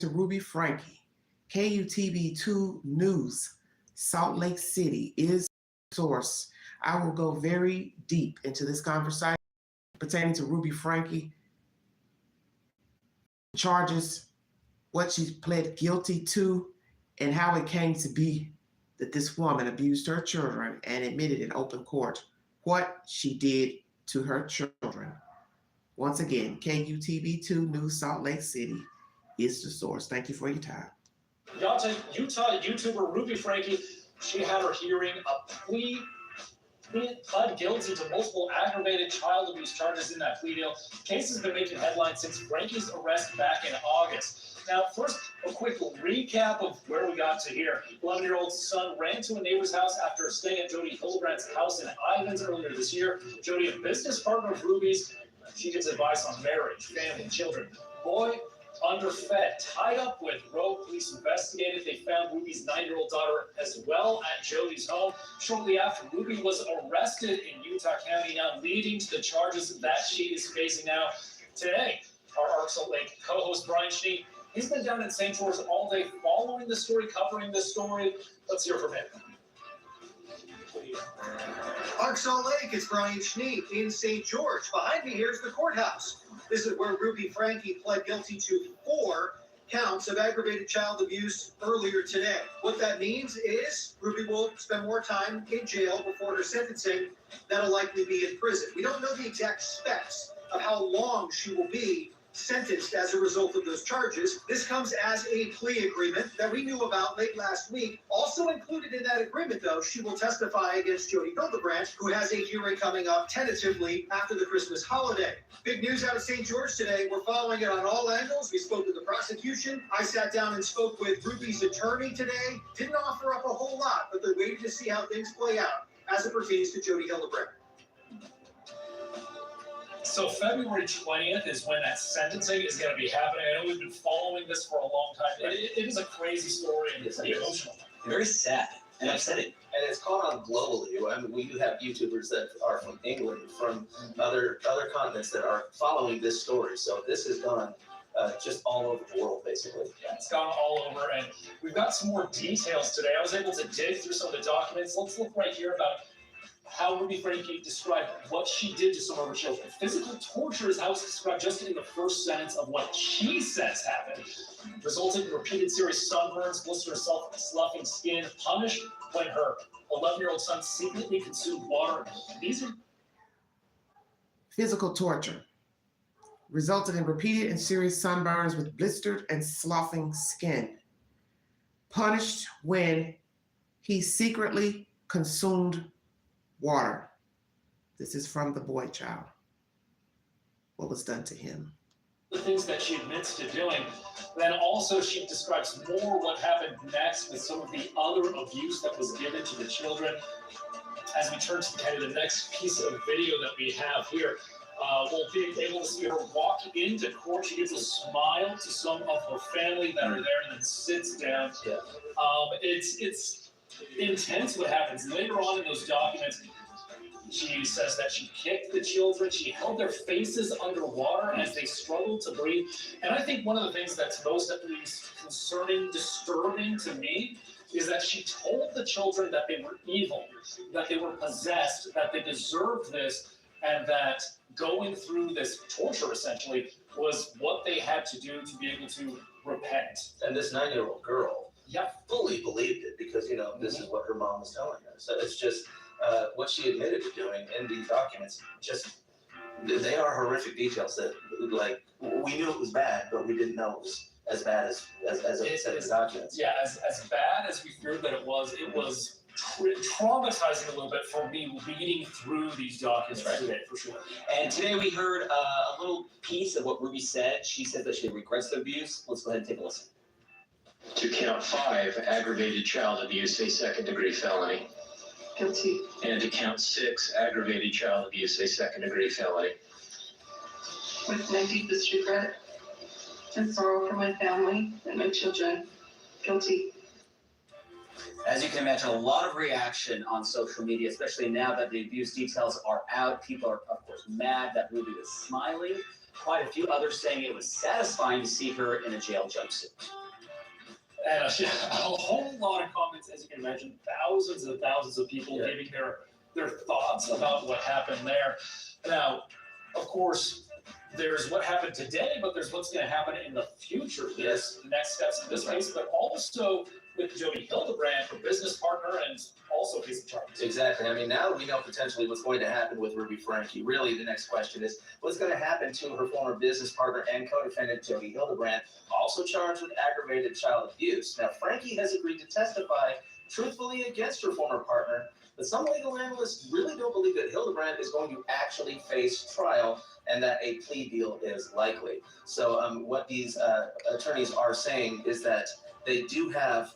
to Ruby Franke. KUTV2 News, Salt Lake City is the source. I will go very deep into this conversation pertaining to Ruby Franke, charges, what she pled guilty to, and how it came to be that this woman abused her children and admitted in open court what she did to her children. Once again, KUTV2 News, Salt Lake City is the source. Thank you for your time. Utah YouTuber Ruby Franke, she had her hearing, a pled guilty to multiple aggravated child abuse charges in that plea deal. Case has been making headlines since Franke's arrest back in August. Now, first, a quick recap of where we got to here. 11-year-old son ran to a neighbor's house after staying at Jodi Hildebrandt's house in Ivins earlier this year. Jodi, a business partner of Ruby's, she gives advice on marriage, family, children. Boy, underfed, tied up with rope. Police investigated. They found Ruby's 9-year-old daughter as well at Jodi's home. Shortly after, Ruby was arrested in Utah County, now leading to the charges that she is facing now. Today, our Salt Lake co-host Brian Schnee, he's been down in St. George all day following this story, covering this story. Let's hear from him. Park Salt Lake, it's Brian Schnee in St. George. Behind me here is the courthouse. This is where Ruby Franke pled guilty to 4 counts of aggravated child abuse earlier today. What that means is Ruby will spend more time in jail before her sentencing. That'll likely be in prison. We don't know the exact specs of how long she will be sentenced as a result of those charges. This comes as a plea agreement that we knew about late last week. Also included in that agreement, though, she will testify against Jodi Hildebrandt, who has a hearing coming up tentatively after the Christmas holiday. Big news out of St. George today. We're following it on all angles. We spoke to the prosecution. I sat down and spoke with Ruby's attorney today. Didn't offer up a whole lot, but they're waiting to see how things play out as it pertains to Jodi Hildebrandt. So February 20th is when that sentencing is going to be happening. I know we've been following this for a long time. It is a crazy story and it's emotional. Very sad and upsetting. And it's caught on globally. I mean, we do have YouTubers that are from England, from other continents that are following this story. So this has gone just all over the world, basically. Yeah, it's gone all over. And we've got some more details today. I was able to dig through some of the documents. Let's look right here about how Ruby Franke described what she did to some of her children. Physical torture is how it's described just in the first sentence of what she says happened. Resulted in repeated serious sunburns, blister herself, sloughing skin, punished when her 11-year-old son secretly consumed water. These are physical torture. Resulted in repeated and serious sunburns with blistered and sloughing skin. Punished when he secretly consumed water. This is from the boy child. What was done to him? The things that she admits to doing. Then also she describes more what happened next with some of the other abuse that was given to the children. As we turn to kind of the next piece of video that we have here, we'll be able to see her walk into court. She gives a smile to some of her family that are there and then sits down. Yeah. It's intense what happens. Later on in those documents, she says that she kicked the children. She held their faces underwater as they struggled to breathe. And I think one of the things that's most at least concerning, disturbing to me is that she told the children that they were evil, that they were possessed, that they deserved this, and that going through this torture essentially was what they had to do to be able to repent. And this 9-year-old girl fully believed it because, you know, this is what her mom was telling her. So it's just what she admitted to doing in these documents, just, they are horrific details that, like, we knew it was bad, but we didn't know it was as bad as it said in the documents. Yeah, as bad as we feared that it was traumatizing a little bit for me reading through these documents today, for sure. And today we heard a little piece of what Ruby said. She said that she regrets the abuse. Let's go ahead and take a listen. To count 5, aggravated child abuse, a second-degree felony. Guilty. And to count 6, aggravated child abuse, a second-degree felony. With my deepest regret and sorrow for my family and my children. Guilty. As you can imagine, a lot of reaction on social media, especially now that the abuse details are out. People are, of course, mad that Ruby was smiling. quite a few others saying it was satisfying to see her in a jail jumpsuit. And a whole lot of comments, as you can imagine, thousands and thousands of people giving their thoughts about what happened there. Now, of course, there's what happened today, but there's what's going to happen in the future. There's the next steps in this case, but also with Jodi Hildebrandt, her business partner, and also facing charges. Exactly. I mean, now we know potentially what's going to happen with Ruby Franke. Really, the next question is what's going to happen to her former business partner and co-defendant, Jodi Hildebrandt, also charged with aggravated child abuse. Now, Franke has agreed to testify truthfully against her former partner, but some legal analysts really don't believe that Hildebrandt is going to actually face trial and that a plea deal is likely. So what these attorneys are saying is that they do have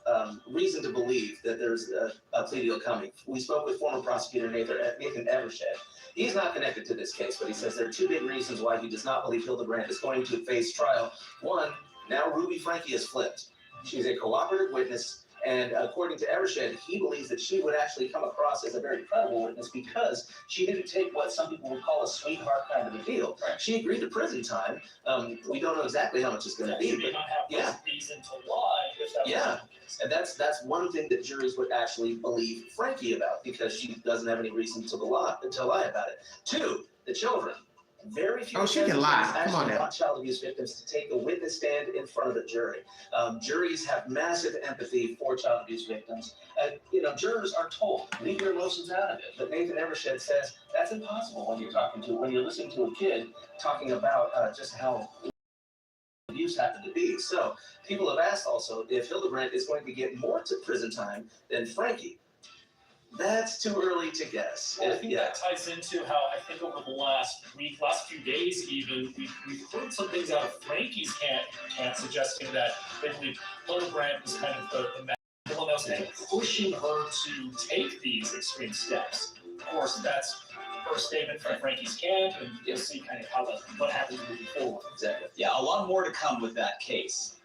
reason to believe that there's a plea deal coming. We spoke with former prosecutor Nathan Evershed. He's not connected to this case, but he says there are two big reasons why he does not believe Hildebrandt is going to face trial. One, now Ruby Franke is flipped. She's a cooperative witness, and according to Evershed, he believes that she would actually come across as a very credible witness because she didn't take what some people would call a sweetheart kind of a deal. She agreed to prison time. We don't know exactly how much it's going to be. She may not have reason to lie if that was the case. And that's one thing that juries would actually believe Franke about because she doesn't have any reason to lie about it. Two, the children. Very few she can lie. Come on now. want child abuse victims to take the witness stand in front of the jury. Juries have massive empathy for child abuse victims. Jurors are told, leave your emotions out of it. But Nathan Evershed says that's impossible when you're listening to a kid talking about just how abuse happened to be. So people have asked also if Hildebrandt is going to get more to prison time than Franke. That's too early to guess. Well, I think that ties into how I think over the last few days even, we've heard some things out of Franke's camp suggesting that they believe Hildebrandt is kind of the one that was kind of pushing her to take these extreme steps. Of course, that's her statement from Franke's camp, and you'll see kind of what happens moving forward. Exactly. Yeah, a lot more to come with that case.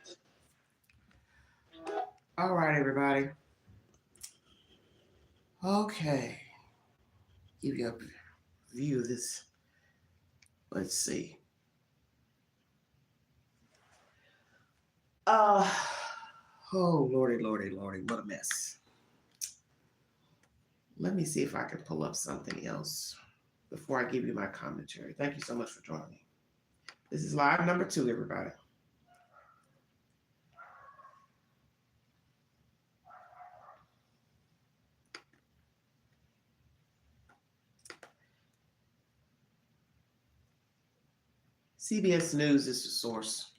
All right, everybody. Okay. Give you a view of this. Let's see. Oh, lordy, what a mess. Let me see if I can pull up something else before I give you my commentary. Thank you so much for joining me. This is live number 2, everybody. CBS News is the source.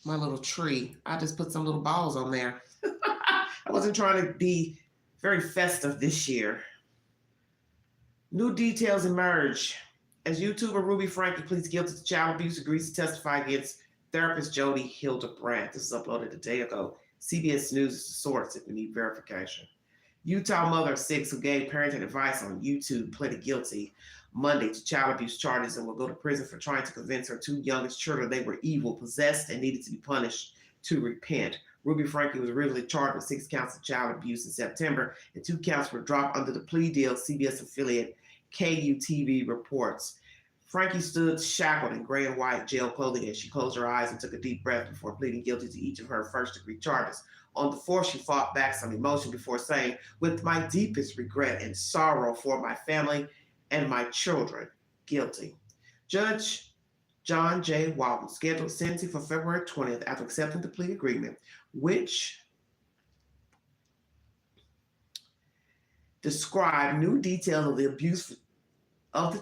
My little tree. I just put some little balls on there. I wasn't trying to be very festive this year. New details emerge as YouTuber Ruby Franke pleads guilty to child abuse, agrees to testify against therapist Jodi Hildebrandt. This was uploaded a day ago. CBS News is the source if we need verification. Utah mother of 6 who gave parenting advice on YouTube pleaded guilty Monday to child abuse charges and will go to prison for trying to convince her 2 youngest children they were evil, possessed, and needed to be punished to repent. Ruby Franke was originally charged with 6 counts of child abuse in September, and 2 counts were dropped under the plea deal, CBS affiliate KUTV reports. Franke stood shackled in gray and white jail clothing as she closed her eyes and took a deep breath before pleading guilty to each of her first-degree charges. On the 4th, she fought back some emotion before saying, "With my deepest regret and sorrow for my family and my children, guilty." Judge John J. Walton scheduled sentencing for February 20th after accepting the plea agreement, which described new details of the abuse of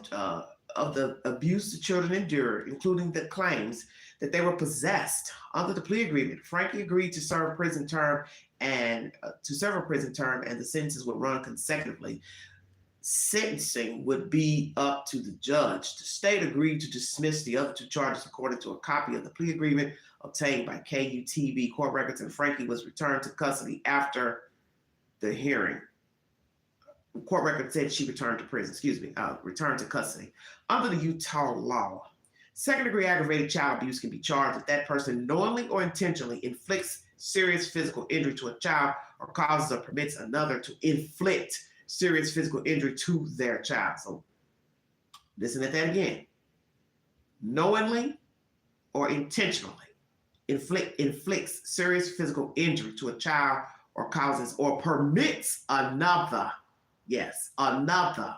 the abuse the children endured, including the claims that they were possessed. Under the plea agreement, Franke agreed to serve a prison term and the sentences would run consecutively. Sentencing would be up to the judge. The state agreed to dismiss the other 2 charges according to a copy of the plea agreement obtained by KUTV court records, and Franke was returned to custody after the hearing. Court record said she returned to prison, returned to custody. Under the Utah law, Second-degree aggravated child abuse can be charged if that person knowingly or intentionally inflicts serious physical injury to a child or causes or permits another to inflict serious physical injury to their child. So listen at that again. Knowingly or intentionally inflicts serious physical injury to a child or causes or permits another, yes, another,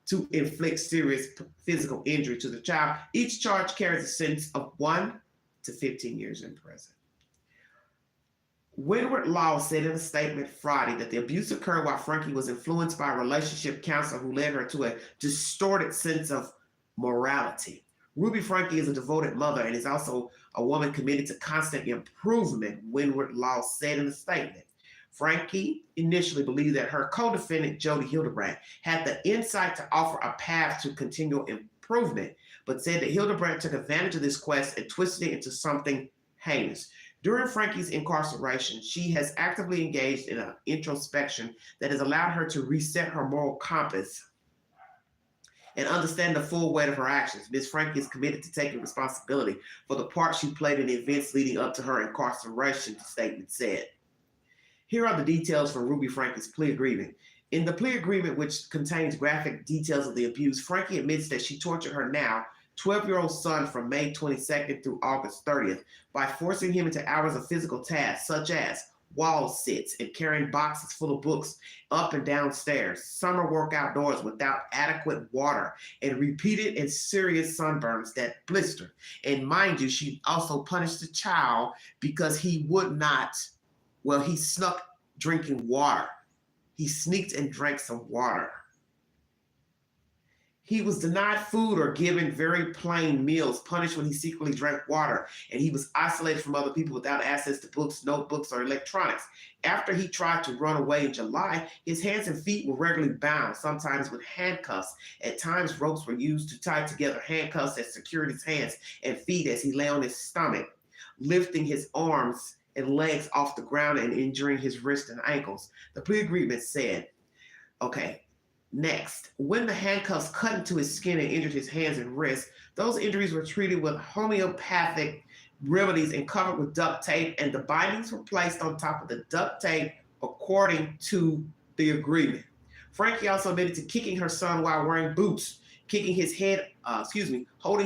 to inflict serious physical injury to the child. Each charge carries a sentence of 1 to 15 years in prison. Windward Law said in a statement Friday that the abuse occurred while Franke was influenced by a relationship counselor who led her to a distorted sense of morality. Ruby Franke is a devoted mother and is also a woman committed to constant improvement, Windward Law said in a statement. Franke initially believed that her co-defendant, Jodi Hildebrandt, had the insight to offer a path to continual improvement, but said that Hildebrandt took advantage of this quest and twisted it into something heinous. During Franke's incarceration, she has actively engaged in an introspection that has allowed her to reset her moral compass and understand the full weight of her actions. Ms. Franke is committed to taking responsibility for the part she played in the events leading up to her incarceration, the statement said. Here are the details from Ruby Franke's plea agreement. In the plea agreement, which contains graphic details of the abuse, Franke admits that she tortured her now 12-year-old son from May 22nd through August 30th by forcing him into hours of physical tasks such as wall sits and carrying boxes full of books up and down stairs, summer work outdoors without adequate water, and repeated and serious sunburns that blister. And mind you, she also punished the child because he would not, well, he snuck drinking water. He sneaked and drank some water. He was denied food or given very plain meals, punished when he secretly drank water, and he was isolated from other people without access to books, notebooks, or electronics. After he tried to run away in July, his hands and feet were regularly bound, sometimes with handcuffs. At times, ropes were used to tie together handcuffs that secured his hands and feet as he lay on his stomach, lifting his arms and legs off the ground and injuring his wrists and ankles. The plea agreement said, okay, next, when the handcuffs cut into his skin and injured his hands and wrists, those injuries were treated with homeopathic remedies and covered with duct tape, and the bindings were placed on top of the duct tape according to the agreement. Franke also admitted to kicking her son while wearing boots, holding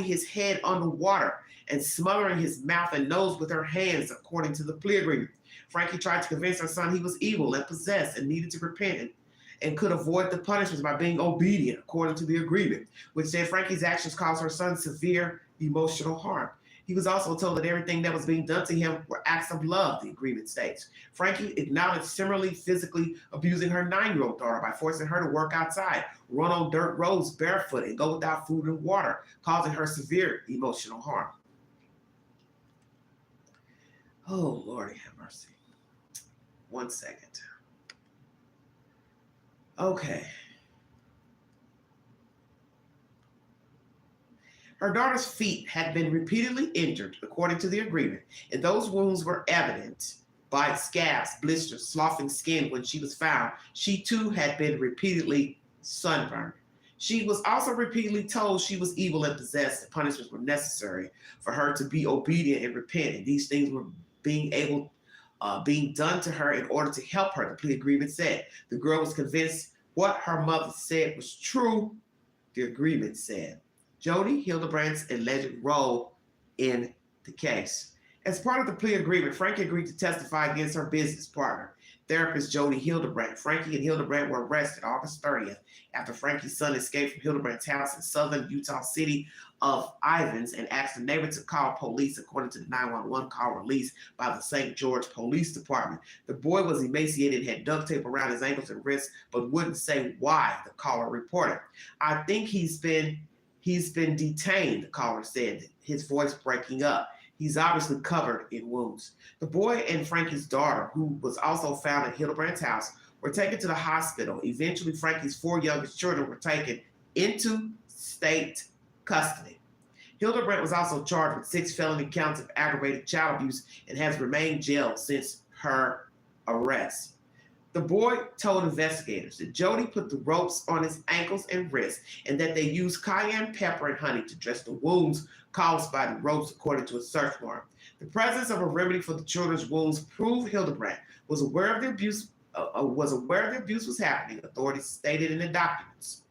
his head underwater, and smothering his mouth and nose with her hands, according to the plea agreement. Franke tried to convince her son he was evil and possessed and needed to repent and could avoid the punishments by being obedient, according to the agreement, which said Franke's actions caused her son severe emotional harm. He was also told that everything that was being done to him were acts of love, the agreement states. Franke acknowledged similarly physically abusing her 9-year-old daughter by forcing her to work outside, run on dirt roads barefoot, and go without food and water, causing her severe emotional harm. Oh, Lordy have mercy. 1 second. Okay. Her daughter's feet had been repeatedly injured, according to the agreement, and those wounds were evident by scabs, blisters, sloughing skin when she was found. She too had been repeatedly sunburned. She was also repeatedly told she was evil and possessed, and punishments were necessary for her to be obedient and repent, and these things were being done to her in order to help her, the plea agreement said. The girl was convinced what her mother said was true, the agreement said. Jodi Hildebrandt's alleged role in the case. As part of the plea agreement, Franke agreed to testify against her business partner, therapist Jodi Hildebrandt. Franke and Hildebrandt were arrested August 30th after Franke's son escaped from Hildebrandt's house in southern Utah city of Ivins and asked a neighbor to call police, according to the 911 call released by the St. George Police Department. The boy was emaciated and had duct tape around his ankles and wrists, but wouldn't say why, the caller reported. I think he's been detained, the caller said, his voice breaking up. He's obviously covered in wounds. The boy and Franke's daughter, who was also found at Hildebrandt's house, were taken to the hospital. Eventually, Franke's 4 youngest children were taken into state custody. Hildebrandt was also charged with 6 felony counts of aggravated child abuse and has remained jailed since her arrest. The boy told investigators that Jodi put the ropes on his ankles and wrists and that they used cayenne pepper and honey to dress the wounds caused by the ropes, according to a search warrant. The presence of a remedy for the children's wounds proved Hildebrandt was aware of the abuse was happening, authorities stated in the documents.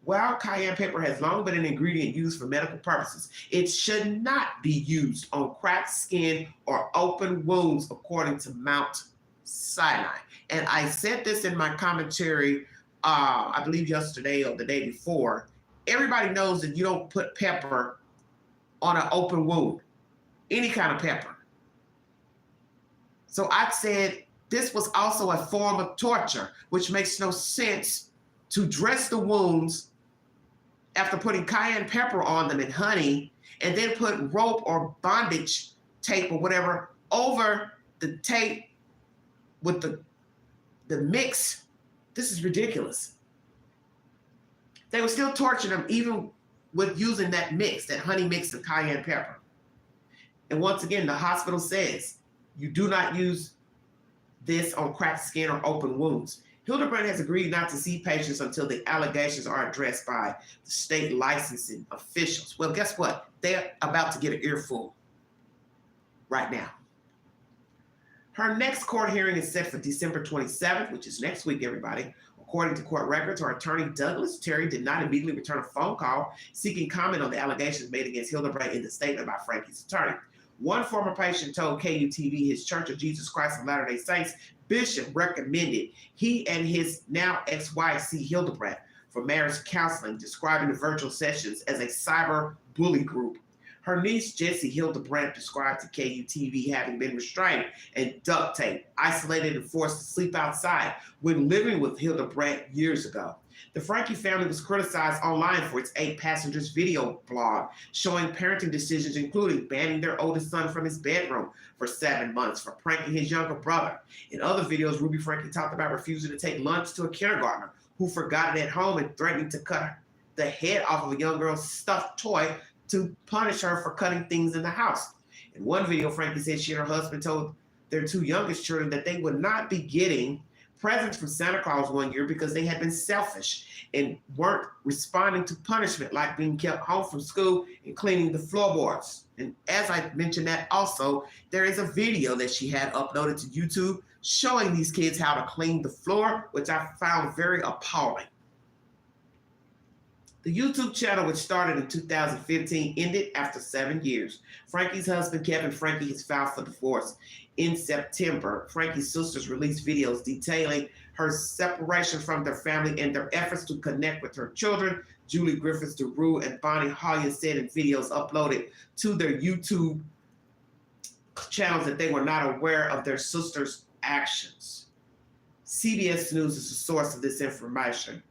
While cayenne pepper has long been an ingredient used for medical purposes, it should not be used on cracked skin or open wounds, according to Mount Sinai. And I said this in my commentary, I believe yesterday or the day before. Everybody knows that you don't put pepper on an open wound, any kind of pepper. So I said this was also a form of torture, which makes no sense to dress the wounds after putting cayenne pepper on them and honey, and then put rope or bondage tape or whatever over the tape with the mix. This is ridiculous. They were still torturing them even with using that mix, that honey mix of cayenne pepper. And once again, the hospital says you do not use this on cracked skin or open wounds. Hildebrandt has agreed not to see patients until the allegations are addressed by the state licensing officials. Well, guess what? They're about to get an earful right now. Her next court hearing is set for December 27th, which is next week, everybody. According to court records, her attorney, Douglas Terry, did not immediately return a phone call seeking comment on the allegations made against Hildebrandt in the statement by Franke's attorney. One former patient told KUTV his Church of Jesus Christ of Latter-day Saints bishop recommended he and his now ex-wife see Hildebrandt for marriage counseling, describing the virtual sessions as a cyber bully group. Her niece, Jessie Hildebrandt, described to KUTV having been restrained and duct taped, isolated, and forced to sleep outside when living with Hildebrandt years ago. The Franke family was criticized online for its 8 passengers video blog, showing parenting decisions, including banning their oldest son from his bedroom for 7 months, for pranking his younger brother. In other videos, Ruby Franke talked about refusing to take lunch to a kindergartner who forgot it at home and threatening to cut the head off of a young girl's stuffed toy to punish her for cutting things in the house. In one video, Franke said she and her husband told their 2 youngest children that they would not be getting presents from Santa Claus one year because they had been selfish and weren't responding to punishment, like being kept home from school and cleaning the floorboards. And as I mentioned that also, there is a video that she had uploaded to YouTube showing these kids how to clean the floor, which I found very appalling. The YouTube channel, which started in 2015, ended after 7 years. Franke's husband, Kevin Franke, has filed for divorce. In September, Franke's sisters released videos detailing her separation from their family and their efforts to connect with her children. Julie Griffiths DeRue and Bonnie Hollian said in videos uploaded to their YouTube channels that they were not aware of their sisters' actions. CBS News is the source of this information.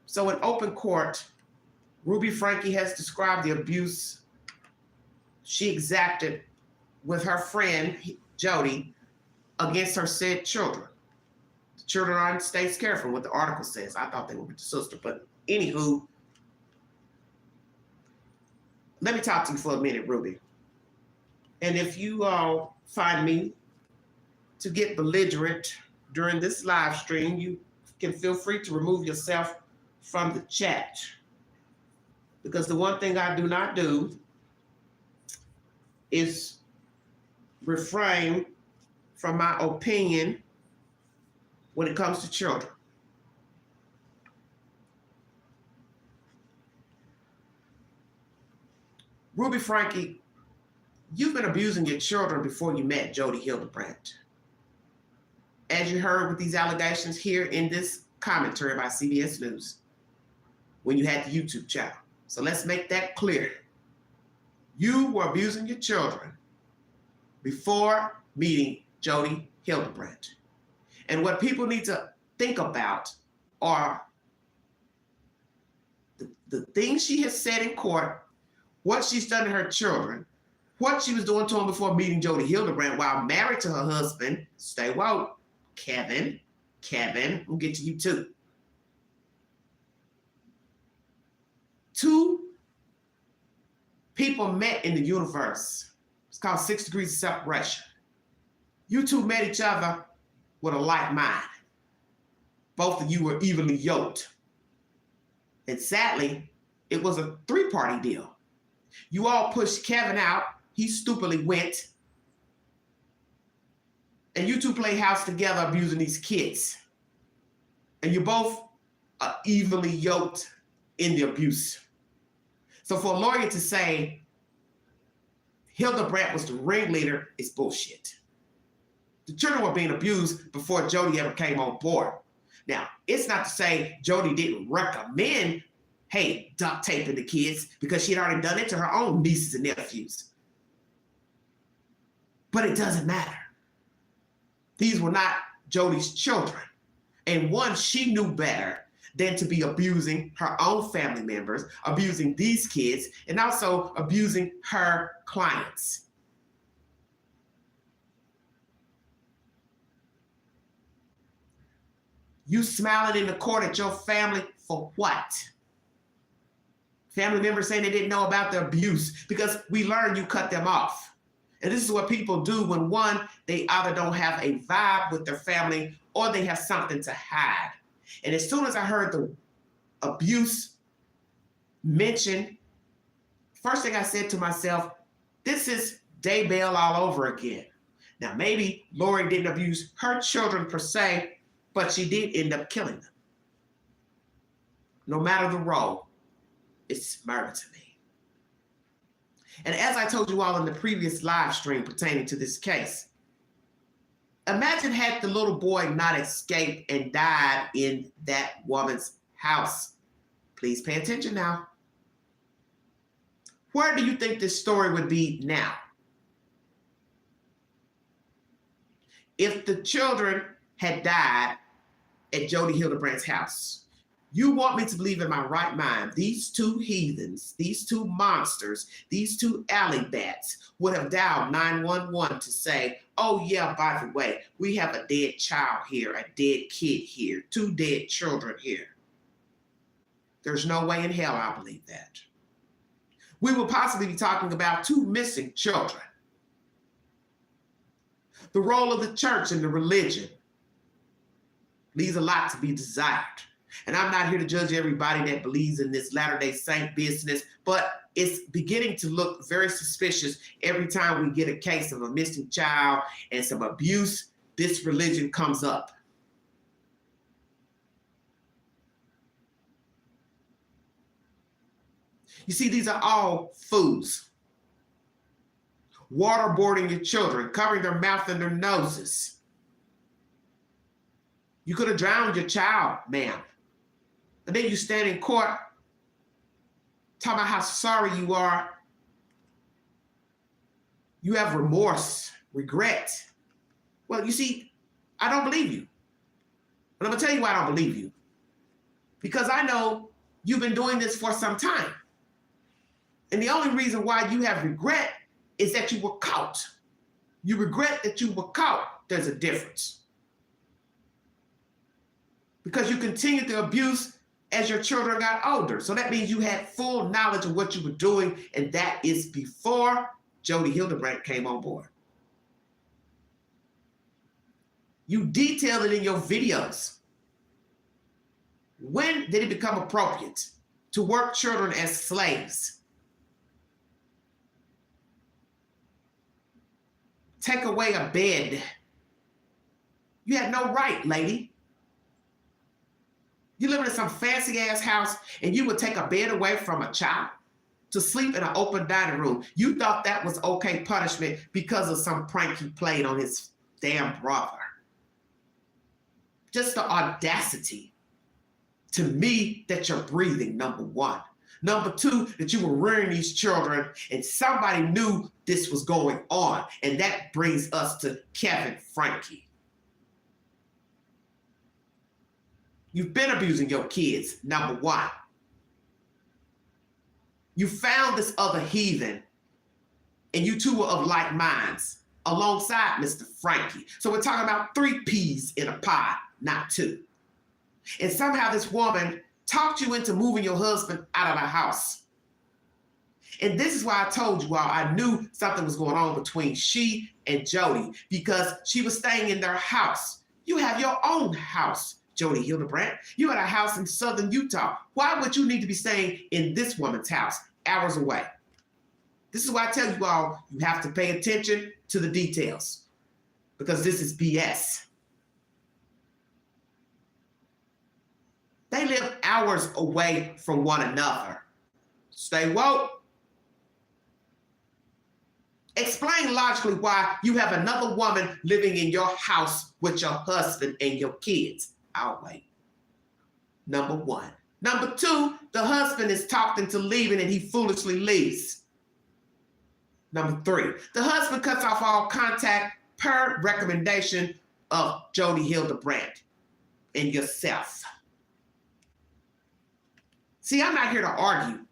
So in open court, Ruby Franke has described the abuse she exacted with her friend, Jodi, against her said children. The children are in state's care from what the article says. I thought they were with the sister, but anywho, let me talk to you for a minute, Ruby. And if you all find me to get belligerent during this live stream, you can feel free to remove yourself from the chat. Because the one thing I do not do is refrain from my opinion when it comes to children. Ruby Franke, you've been abusing your children before you met Jodi Hildebrandt. As you heard with these allegations here in this commentary by CBS News, when you had the YouTube channel. So let's make that clear. You were abusing your children before meeting Jodi Hildebrandt. And what people need to think about are the things she has said in court, what she's done to her children, what she was doing to them before meeting Jodi Hildebrandt while married to her husband, stay woke, Kevin, we'll get to you too. 2 people met in the universe. It's called 6 degrees of separation. You 2 met each other with a like mind. Both of you were evenly yoked. And sadly, it was a three-party deal. You all pushed Kevin out. He stupidly went. And you two play house together abusing these kids. And you both are evenly yoked in the abuse. So for a lawyer to say Hildebrandt was the ringleader is bullshit. The children were being abused before Jodi ever came on board. Now, it's not to say Jodi didn't recommend, hey, duct taping the kids, because she had already done it to her own nieces and nephews. But it doesn't matter. These were not Jodi's children. And one, she knew better than to be abusing her own family members, abusing these kids, and also abusing her clients. You smiling in the court at your family for what? Family members saying they didn't know about the abuse because we learned you cut them off. And this is what people do when, one, they either don't have a vibe with their family or they have something to hide. And as soon as I heard the abuse mentioned, first thing I said to myself, this is Daybell all over again. Now, maybe Lori didn't abuse her children per se, but she did end up killing them. No matter the role, it's murder to me. And as I told you all in the previous live stream pertaining to this case, imagine had the little boy not escaped and died in that woman's house. Please pay attention now. Where do you think this story would be now? If the children had died at Jodi Hildebrandt's house, you want me to believe in my right mind, these two heathens, these two monsters, these two alley bats would have dialed 911 to say, oh yeah, by the way, we have a dead child here, a dead kid here, two dead children here. There's no way in hell I believe that. We will possibly be talking about two missing children. The role of the church and the religion leaves a lot to be desired. And I'm not here to judge everybody that believes in this Latter-day Saint business, but it's beginning to look very suspicious every time we get a case of a missing child and some abuse, this religion comes up. You see, these are all fools. Waterboarding your children, covering their mouth and their noses. You could have drowned your child, ma'am. And then you stand in court talking about how sorry you are. You have remorse, regret. Well, you see, I don't believe you. And I'm going to tell you why I don't believe you. Because I know you've been doing this for some time. And the only reason why you have regret is that you were caught. You regret that you were caught. There's a difference. Because you continued the abuse as your children got older. So that means you had full knowledge of what you were doing, and that is before Jodi Hildebrandt came on board. You detailed it in your videos. When did it become appropriate to work children as slaves? Take away a bed. You had no right, lady. You live in some fancy ass house and you would take a bed away from a child to sleep in an open dining room. You thought that was okay punishment because of some prank he played on his damn brother. Just the audacity to me that you're breathing, number one. Number two, that you were rearing these children and somebody knew this was going on. And that brings us to Kevin FRANKE. You've been abusing your kids, number one. You found this other heathen, and you two were of like minds, alongside Mr. FRANKE. So we're talking about 3 peas in a pod, not 2. And somehow this woman talked you into moving your husband out of the house. And this is why I told you all I knew something was going on between she and Jodi, because she was staying in their house. You have your own house, Jodi Hildebrandt. You got a house in southern Utah. Why would you need to be staying in this woman's house hours away? This is why I tell you all, you have to pay attention to the details, because this is BS. They live hours away from one another. Stay woke. Explain logically why you have another woman living in your house with your husband and your kids. I'll wait. Number one. Number two, the husband is talked into leaving and he foolishly leaves. Number three, the husband cuts off all contact per recommendation of Jodi Hildebrandt and yourself. See, I'm not here to argue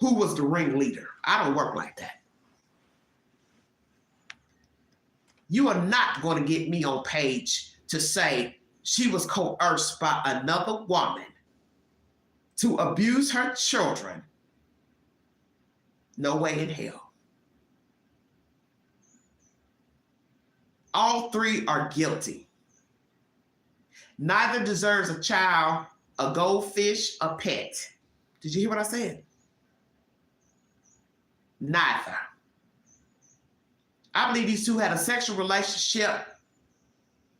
who was the ringleader. I don't work like that. You are not going to get me on page to say she was coerced by another woman to abuse her children. No way in hell. All three are guilty. Neither deserves a child, a goldfish, a pet. Did you hear what I said? Neither. I believe these two had a sexual relationship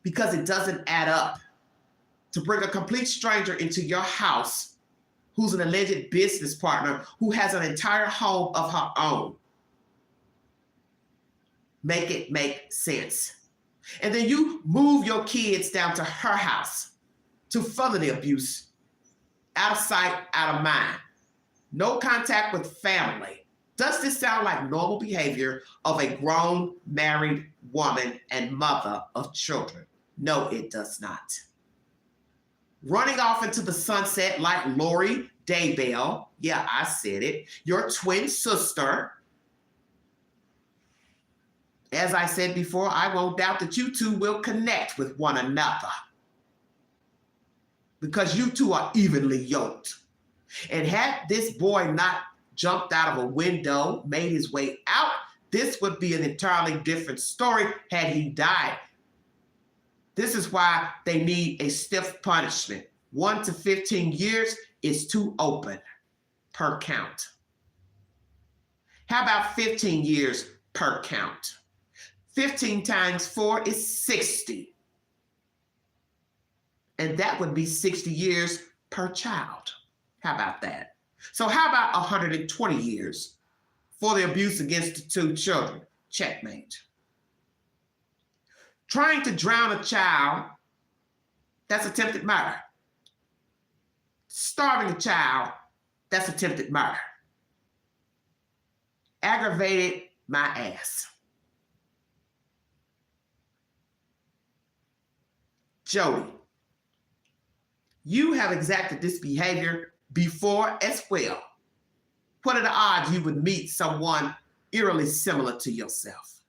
because it doesn't add up to bring a complete stranger into your house who's an alleged business partner who has an entire home of her own. Make it make sense. And then you move your kids down to her house to further the abuse. Out of sight, out of mind. No contact with family. Does this sound like normal behavior of a grown, married woman and mother of children? No, it does not. Running off into the sunset like Lori Daybell, yeah, I said it, your twin sister. As I said before, I won't doubt that you two will connect with one another because you two are evenly yoked. And had this boy not jumped out of a window, made his way out, this would be an entirely different story had he died. This is why they need a stiff punishment. 1 to 15 years is too open per count. How about 15 years per count? 15 times 4 is 60. And that would be 60 years per child. How about that? So how about 120 years for the abuse against the two children? Checkmate. Trying to drown a child, that's attempted murder. Starving a child, that's attempted murder. Aggravated my ass. Jodi, you have exacted this behavior before as well. What are the odds you would meet someone eerily similar to yourself?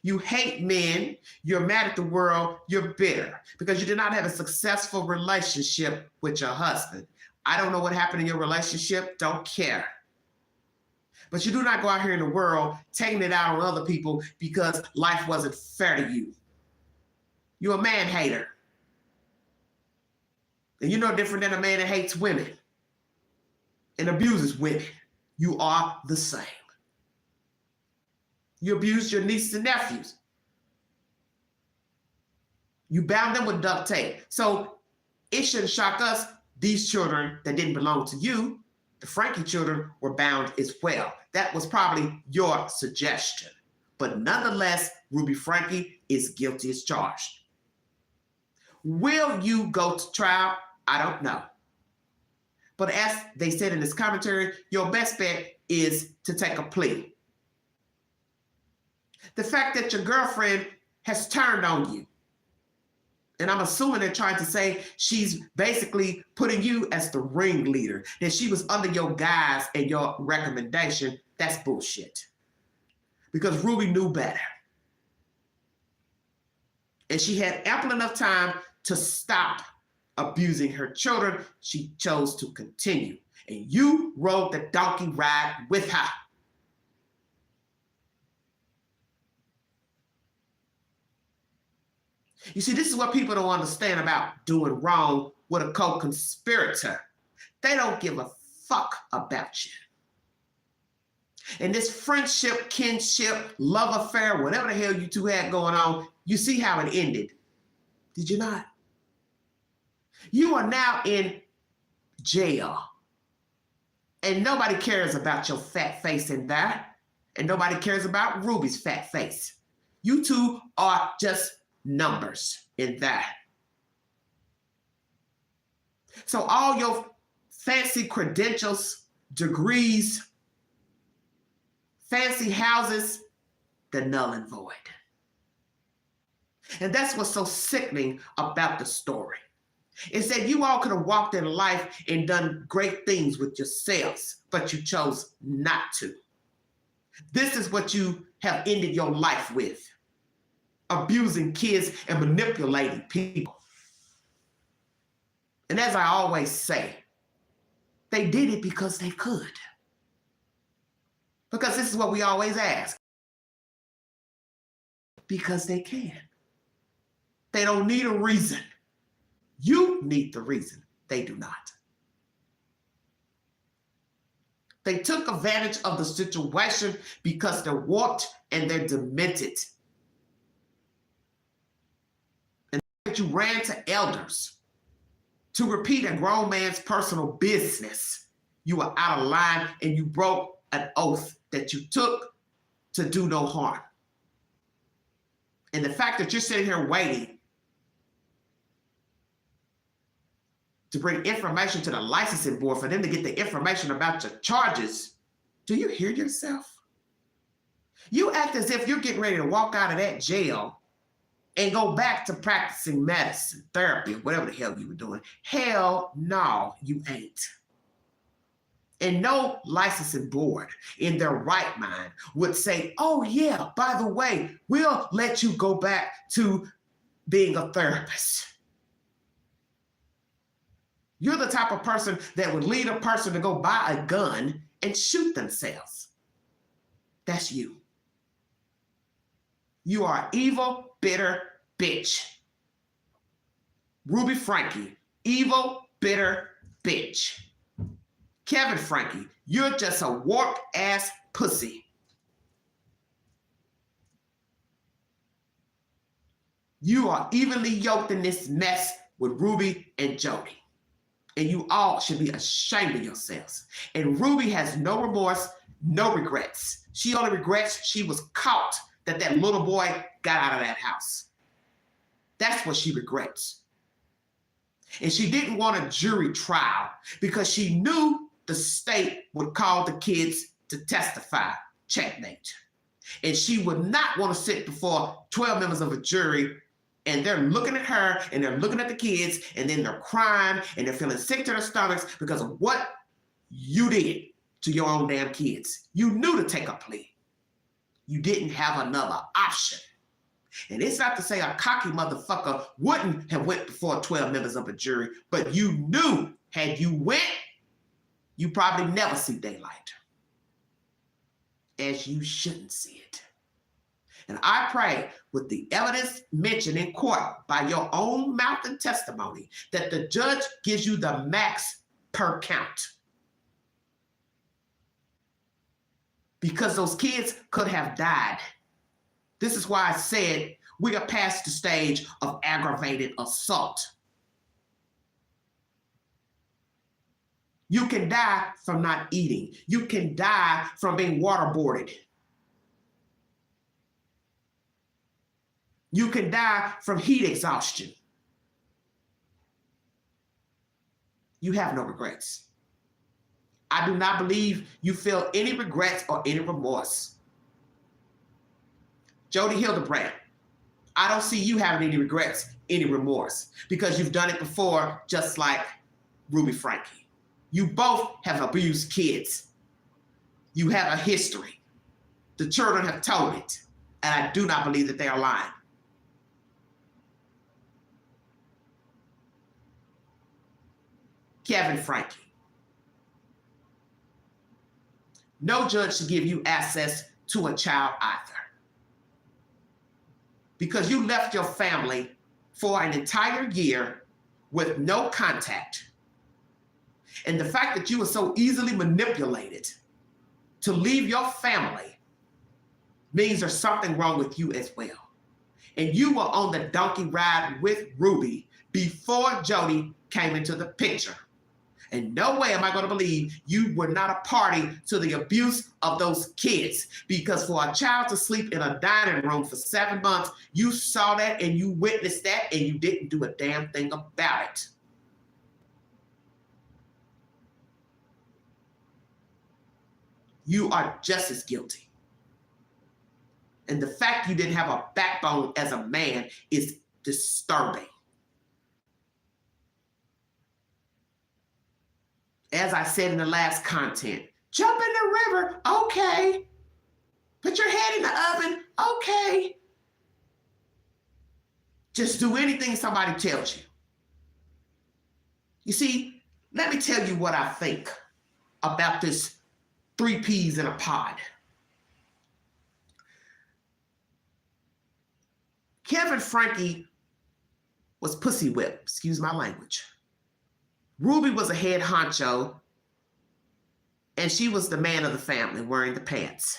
You hate men, you're mad at the world, you're bitter because you did not have a successful relationship with your husband. I don't know what happened in your relationship, don't care. But you do not go out here in the world taking it out on other people because life wasn't fair to you. You're a man hater. And you're no different than a man that hates women and abuses women. You are the same. You abused your nieces and nephews. You bound them with duct tape. So it shouldn't shock us. These children that didn't belong to you, the FRANKE children, were bound as well. That was probably your suggestion. But nonetheless, Ruby Franke is guilty as charged. Will you go to trial? I don't know. But as they said in this commentary, your best bet is to take a plea. The fact that your girlfriend has turned on you, and I'm assuming they're trying to say she's basically putting you as the ringleader, that she was under your guise and your recommendation, that's bullshit. Because Ruby knew better. And she had ample enough time to stop abusing her children. She chose to continue. And you rode the donkey ride with her. You see, this is what people don't understand about doing wrong with a co-conspirator. They don't give a fuck about you. And this friendship, kinship, love affair, whatever the hell you two had going on, you see how it ended. Did you not? You are now in jail. And nobody cares about your fat face in there. And nobody cares about Ruby's fat face. You two are just numbers in that. So all your fancy credentials, degrees, fancy houses, they're null and void. And that's what's so sickening about the story. Is that you all could have walked in life and done great things with yourselves, but you chose not to. This is what you have ended your life with. Abusing kids and manipulating people. And as I always say, they did it because they could. Because this is what we always ask. Because they can. They don't need a reason. You need the reason. They do not. They took advantage of the situation because they're warped and they're demented. And you ran to elders to repeat a grown man's personal business. You were out of line and you broke an oath that you took to do no harm. And the fact that you're sitting here waiting to bring information to the licensing board for them to get the information about your charges, do you hear yourself? You act as if you're getting ready to walk out of that jail and go back to practicing medicine, therapy, or whatever the hell you were doing. Hell no, you ain't. And no licensing board in their right mind would say, oh yeah, by the way, we'll let you go back to being a therapist. You're the type of person that would lead a person to go buy a gun and shoot themselves. That's you. You are an evil, bitter bitch. Ruby Franke, evil, bitter bitch. Kevin Franke, you're just a warped ass pussy. You are evenly yoked in this mess with Ruby and Jodi. And you all should be ashamed of yourselves. And Ruby has no remorse, no regrets. She only regrets she was caught, that little boy got out of that house. That's what she regrets. And she didn't want a jury trial because she knew the state would call the kids to testify, checkmate. And she would not want to sit before 12 members of a jury and they're looking at her and they're looking at the kids and then they're crying and they're feeling sick to their stomachs because of what you did to your own damn kids. You knew to take a plea. You didn't have another option. And it's not to say a cocky motherfucker wouldn't have went before 12 members of a jury, but you knew had you went, you probably never see daylight. As you shouldn't see it. And I pray with the evidence mentioned in court by your own mouth and testimony that the judge gives you the max per count. Because those kids could have died. This is why I said we are past the stage of aggravated assault. You can die from not eating. You can die from being waterboarded. You can die from heat exhaustion. You have no regrets. I do not believe you feel any regrets or any remorse. Jodi Hildebrandt, I don't see you having any regrets, any remorse, because you've done it before, just like Ruby Franke. You both have abused kids. You have a history. The children have told it, and I do not believe that they are lying. Kevin Franke. No judge should give you access to a child either. Because you left your family for an entire year with no contact. And the fact that you were so easily manipulated to leave your family means there's something wrong with you as well. And you were on the donkey ride with Ruby before Jodi came into the picture. And no way am I going to believe you were not a party to the abuse of those kids, because for a child to sleep in a dining room for 7 months, you saw that and you witnessed that and you didn't do a damn thing about it. You are just as guilty. And the fact you didn't have a backbone as a man is disturbing. As I said in the last content, jump in the river, okay. Put your head in the oven, okay. Just do anything somebody tells you. You see, let me tell you what I think about this 3 peas in a pod. Kevin Franke was pussy whipped, excuse my language. Ruby was a head honcho, and she was the man of the family wearing the pants.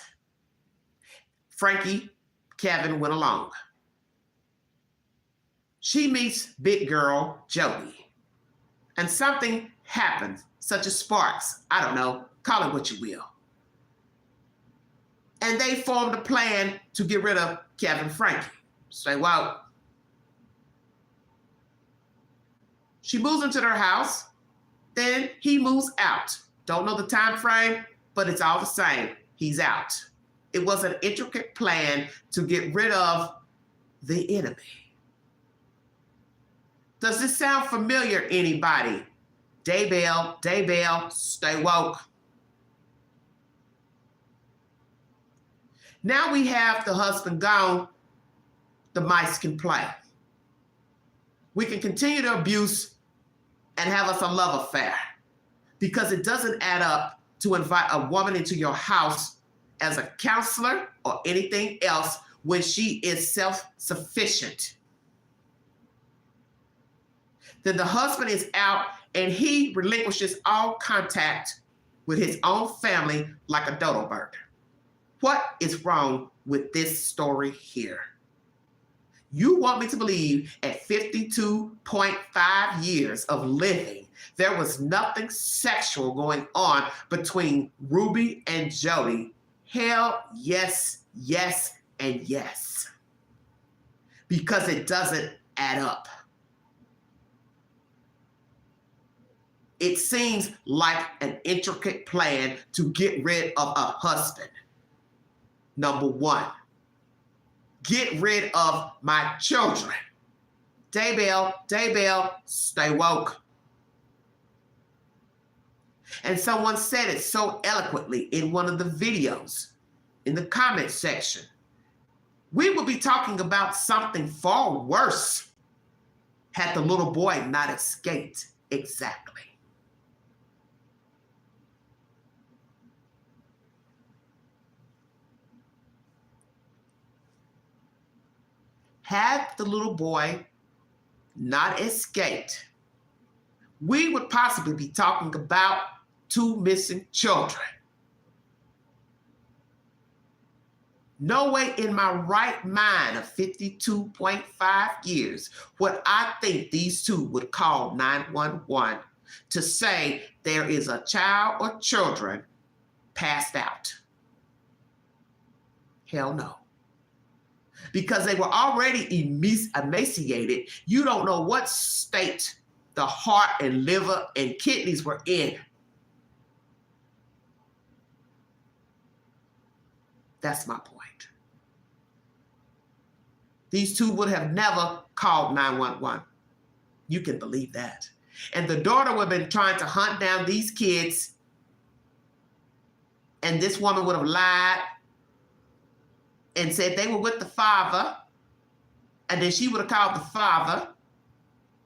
Kevin went along. She meets big girl Jodi, and something happens, such as sparks. I don't know, call it what you will. And they formed a plan to get rid of Kevin Franke. Say, well, she moves into their house, then he moves out. Don't know the time frame, but it's all the same. He's out. It was an intricate plan to get rid of the enemy. Does this sound familiar, anybody? Daybell, stay woke. Now we have the husband gone, the mice can play. We can continue to abuse and have us a love affair, because it doesn't add up to invite a woman into your house as a counselor or anything else when she is self-sufficient. Then the husband is out and he relinquishes all contact with his own family like a dodo bird. What is wrong with this story here? You want me to believe at 52.5 years of living, there was nothing sexual going on between Ruby and Jodi? Hell yes, yes, and yes. Because it doesn't add up. It seems like an intricate plan to get rid of a husband. Number one. Get rid of my children. Daybell, stay woke. And someone said it so eloquently in one of the videos, in the comment section. We would be talking about something far worse had the little boy not escaped. Exactly. Had the little boy not escaped, we would possibly be talking about 2 missing children. No way in my right mind of 52.5 years would I think these two would call 911 to say there is a child or children passed out. Hell no. Because they were already emaciated. You don't know what state the heart and liver and kidneys were in. That's my point. These two would have never called 911. You can believe that. And the daughter would have been trying to hunt down these kids, and this woman would have lied and said they were with the father, and then she would have called the father,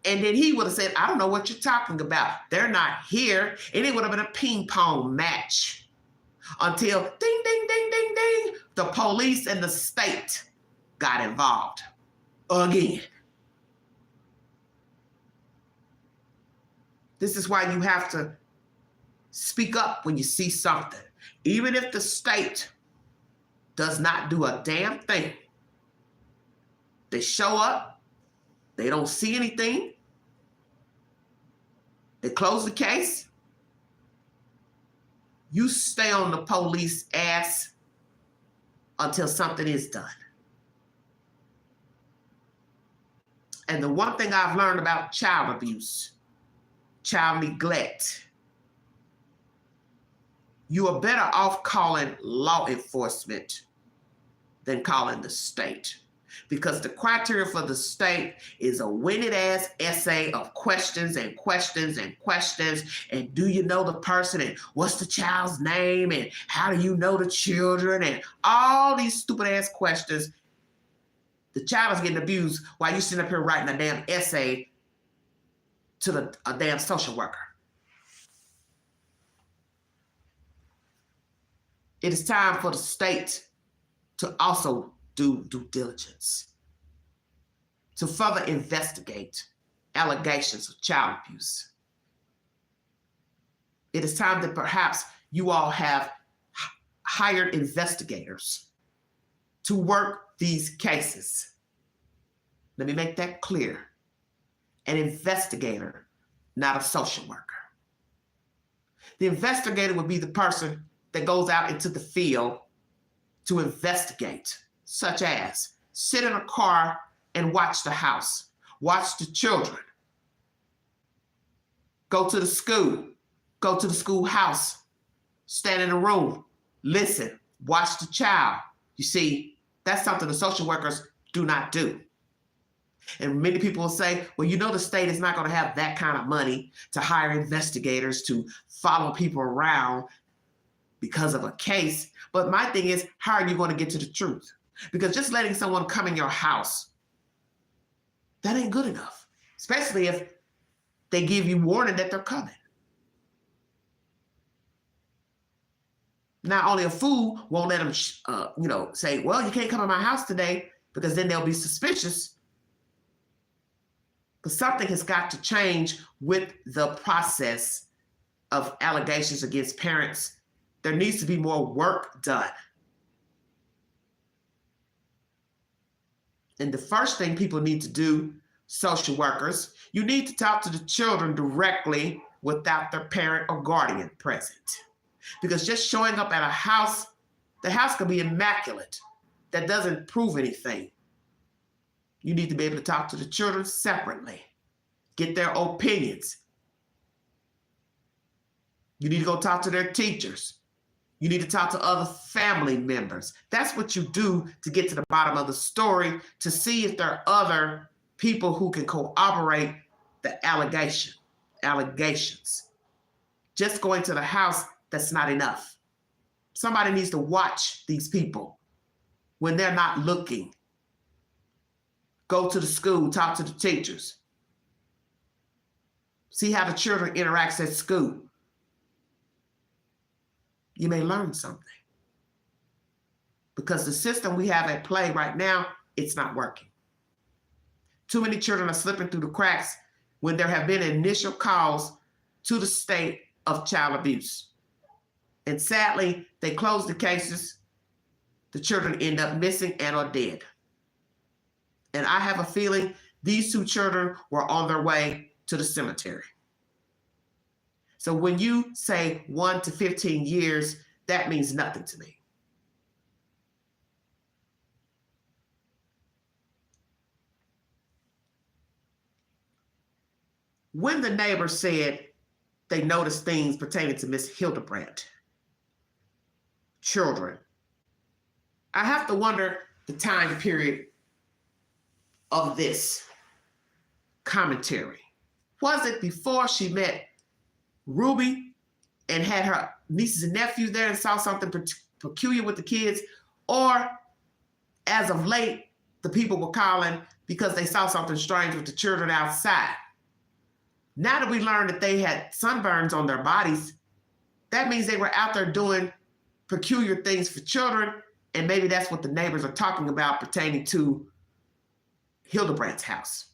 and then he would have said, I don't know what you're talking about. They're not here. And it would have been a ping pong match until ding, ding, ding, ding, ding, the police and the state got involved again. This is why you have to speak up when you see something. Even if the state does not do a damn thing, they show up, they don't see anything, they close the case, you stay on the police ass until something is done. And the one thing I've learned about child abuse, child neglect, you are better off calling law enforcement than calling the state. Because the criteria for the state is a winded ass essay of questions and questions and questions. And do you know the person? And what's the child's name? And how do you know the children? And all these stupid ass questions. The child is getting abused while you sitting up here writing a damn essay to a damn social worker. It is time for the state to also do due diligence, to further investigate allegations of child abuse. It is time that perhaps you all have hired investigators to work these cases. Let me make that clear. An investigator, not a social worker. The investigator would be the person that goes out into the field to investigate, such as sit in a car and watch the house, watch the children, go to the schoolhouse, stand in a room, listen, watch the child. You see, that's something the social workers do not do. And many people will say, well, you know, the state is not going to have that kind of money to hire investigators to follow people around because of a case. But my thing is, how are you going to get to the truth? Because just letting someone come in your house, that ain't good enough, especially if they give you warning that they're coming. Not only a fool won't let them, say, well, you can't come in my house today, because then they'll be suspicious. But something has got to change with the process of allegations against parents. There needs to be more work done. And the first thing people need to do, social workers, you need to talk to the children directly without their parent or guardian present. Because just showing up at a house, the house could be immaculate. That doesn't prove anything. You need to be able to talk to the children separately, get their opinions. You need to go talk to their teachers. You need to talk to other family members. That's what you do to get to the bottom of the story, to see if there are other people who can corroborate the allegations. Just going to the house, that's not enough. Somebody needs to watch these people when they're not looking. Go to the school, talk to the teachers. See how the children interact at school. You may learn something. Because the system we have at play right now, it's not working. Too many children are slipping through the cracks when there have been initial calls to the state of child abuse. And sadly, they close the cases. The children end up missing and or dead. And I have a feeling these two children were on their way to the cemetery. So when you say 1 to 15 years, that means nothing to me. When the neighbor said they noticed things pertaining to Miss Hildebrandt, children, I have to wonder the time period of this commentary. Was it before she met Ruby and had her nieces and nephews there and saw something peculiar with the kids? Or as of late, the people were calling because they saw something strange with the children outside? Now that we learned that they had sunburns on their bodies, that means they were out there doing peculiar things for children, and maybe that's what the neighbors are talking about pertaining to Hildebrandt's house.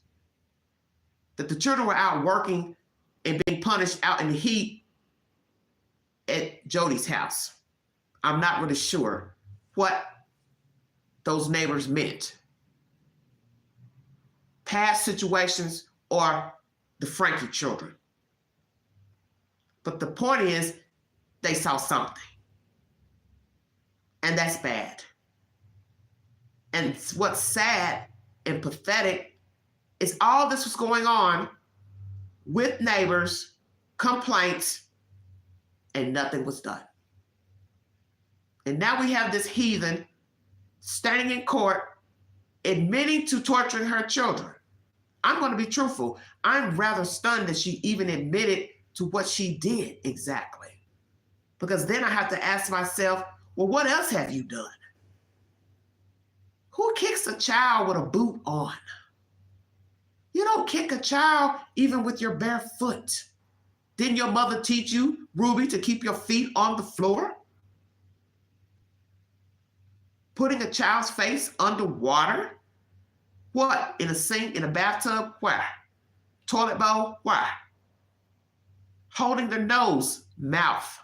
That the children were out working and being punished out in the heat at Jodi's house. I'm not really sure what those neighbors meant. Past situations or the Frankie children. But the point is, they saw something. And that's bad. And what's sad and pathetic is all this was going on with neighbors, complaints, and nothing was done. And now we have this heathen standing in court admitting to torturing her children. I'm going to be truthful. I'm rather stunned that she even admitted to what she did exactly. Because then I have to ask myself, well, what else have you done? Who kicks a child with a boot on? You don't kick a child even with your bare foot. Didn't your mother teach you, Ruby, to keep your feet on the floor? Putting a child's face underwater? What? In a sink, in a bathtub? Where? Toilet bowl? Where? Holding their nose, mouth.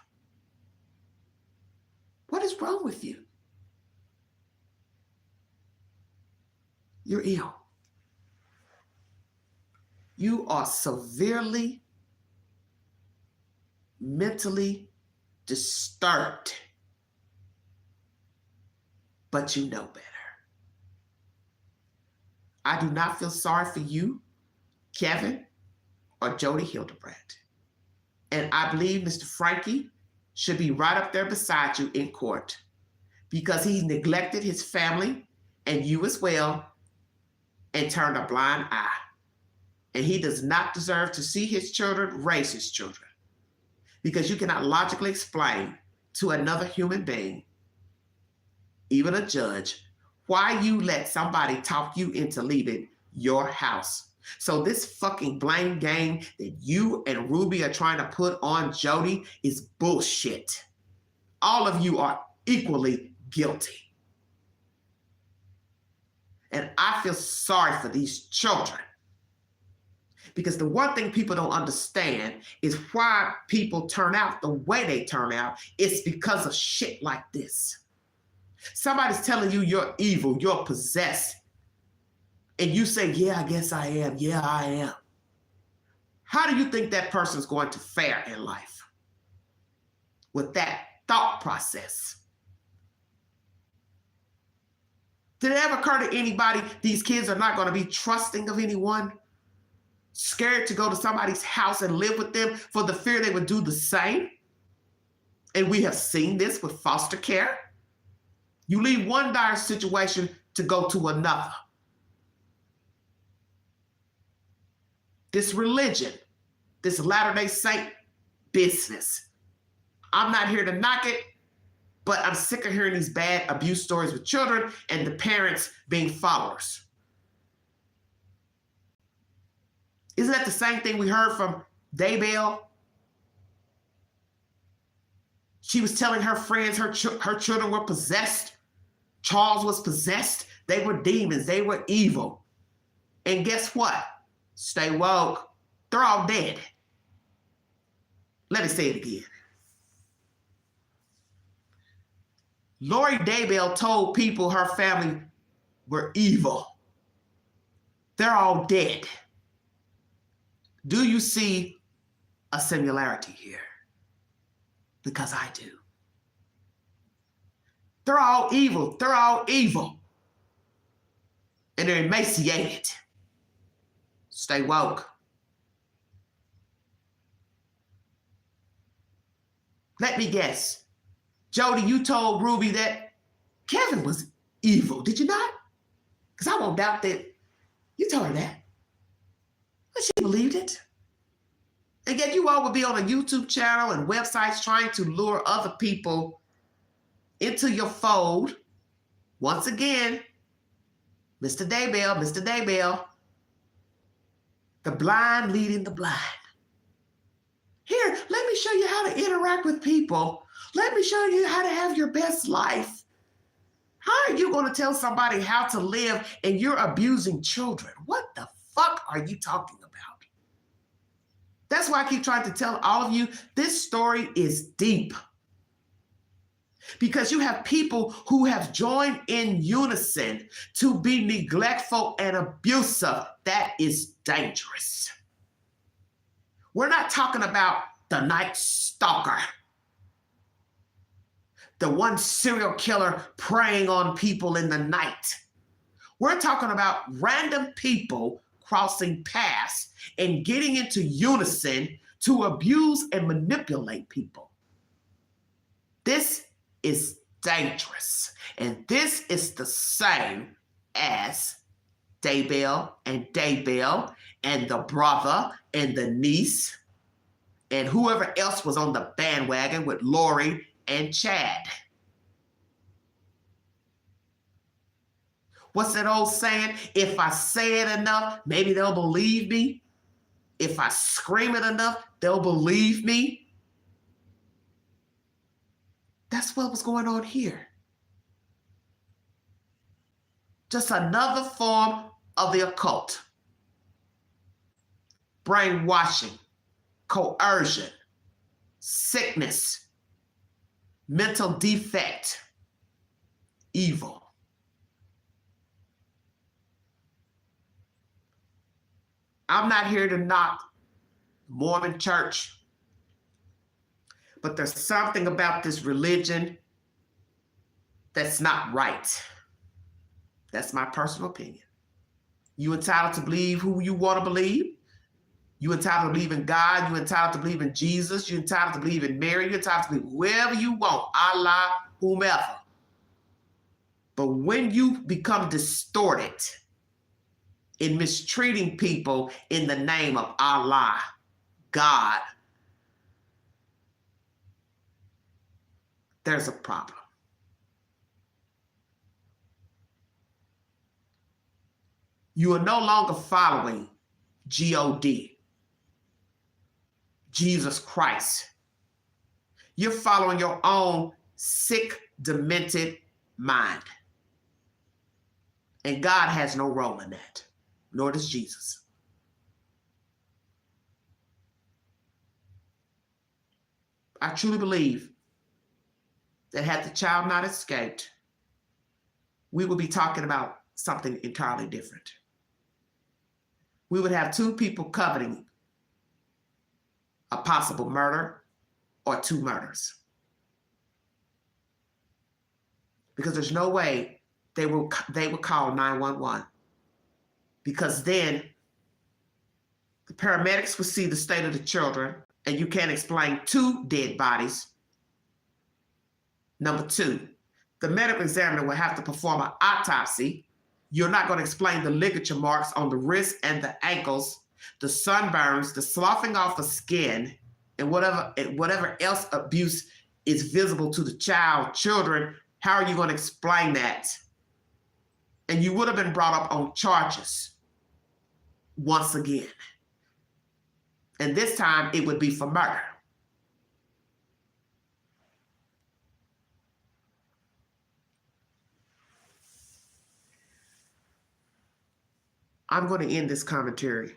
What is wrong with you? You're ill. You are severely mentally disturbed, but you know better. I do not feel sorry for you, Kevin, or Jodi Hildebrandt. And I believe Mr. Frankie should be right up there beside you in court because he neglected his family and you as well and turned a blind eye. And he does not deserve to see his children raise his children because you cannot logically explain to another human being, even a judge, why you let somebody talk you into leaving your house. So this fucking blame game that you and Ruby are trying to put on Jodi is bullshit. All of you are equally guilty. And I feel sorry for these children. Because the one thing people don't understand is why people turn out the way they turn out. It's because of shit like this. Somebody's telling you you're evil, you're possessed. And you say, yeah, I guess I am. Yeah, I am. How do you think that person's going to fare in life with that thought process? Did it ever occur to anybody these kids are not going to be trusting of anyone? Scared to go to somebody's house and live with them for the fear they would do the same? And we have seen this with foster care. You leave one dire situation to go to another. This religion, this Latter-day Saint business. I'm not here to knock it, but I'm sick of hearing these bad abuse stories with children and the parents being followers. Isn't that the same thing we heard from Daybell? She was telling her friends her children were possessed. Charles was possessed. They were demons. They were evil. And guess what? Stay woke. They're all dead. Let me say it again. Lori Daybell told people her family were evil. They're all dead. Do you see a similarity here? Because I do. They're all evil. They're all evil. And they're emaciated. Stay woke. Let me guess. Jodi, you told Ruby that Kevin was evil, did you not? Because I won't doubt that you told her that. But she believed it. And yet you all would be on a YouTube channel and websites trying to lure other people into your fold. Once again, Mr. Daybell, the blind leading the blind. Here, let me show you how to interact with people. Let me show you how to have your best life. How are you going to tell somebody how to live and you're abusing children? What the fuck are you talking about? That's why I keep trying to tell all of you, this story is deep. Because you have people who have joined in unison to be neglectful and abusive. That is dangerous. We're not talking about the night stalker, the one serial killer preying on people in the night. We're talking about random people crossing paths and getting into unison to abuse and manipulate people. This is dangerous. And this is the same as Daybell and the brother and the niece and whoever else was on the bandwagon with Lori and Chad. What's that old saying? If I say it enough, maybe they'll believe me. If I scream it enough, they'll believe me. That's what was going on here. Just another form of the occult. Brainwashing, coercion, sickness, mental defect, evil. I'm not here to knock Mormon church, but there's something about this religion that's not right. That's my personal opinion. You entitled to believe who you want to believe. You entitled to believe in God. You entitled to believe in Jesus. You entitled to believe in Mary. You entitled to believe whoever you want, Allah, whomever. But when you become distorted in mistreating people in the name of Allah, God, there's a problem. You are no longer following G-O-D, Jesus Christ. You're following your own sick, demented mind. And God has no role in that, nor does Jesus. I truly believe that had the child not escaped, we would be talking about something entirely different. We would have two people coveting a possible murder or two murders. Because there's no way they would call 911. Because then the paramedics would see the state of the children, and you can't explain two dead bodies. Number two, the medical examiner will have to perform an autopsy. You're not going to explain the ligature marks on the wrists and the ankles, the sunburns, the sloughing off of skin, and whatever else abuse is visible to the children. How are you going to explain that? And you would have been brought up on charges once again. And this time it would be for murder. I'm going to end this commentary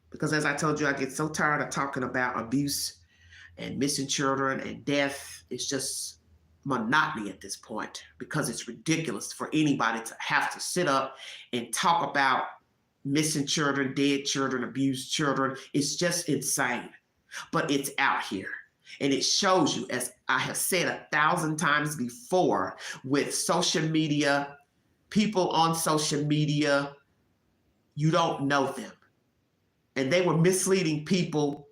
because, as I told you, I get so tired of talking about abuse and missing children and death. It's just monotony at this point because it's ridiculous for anybody to have to sit up and talk about missing children, dead children, abused children. It's just insane, but it's out here. And it shows you, as I have said 1,000 times before, with social media, people on social media, you don't know them. And they were misleading people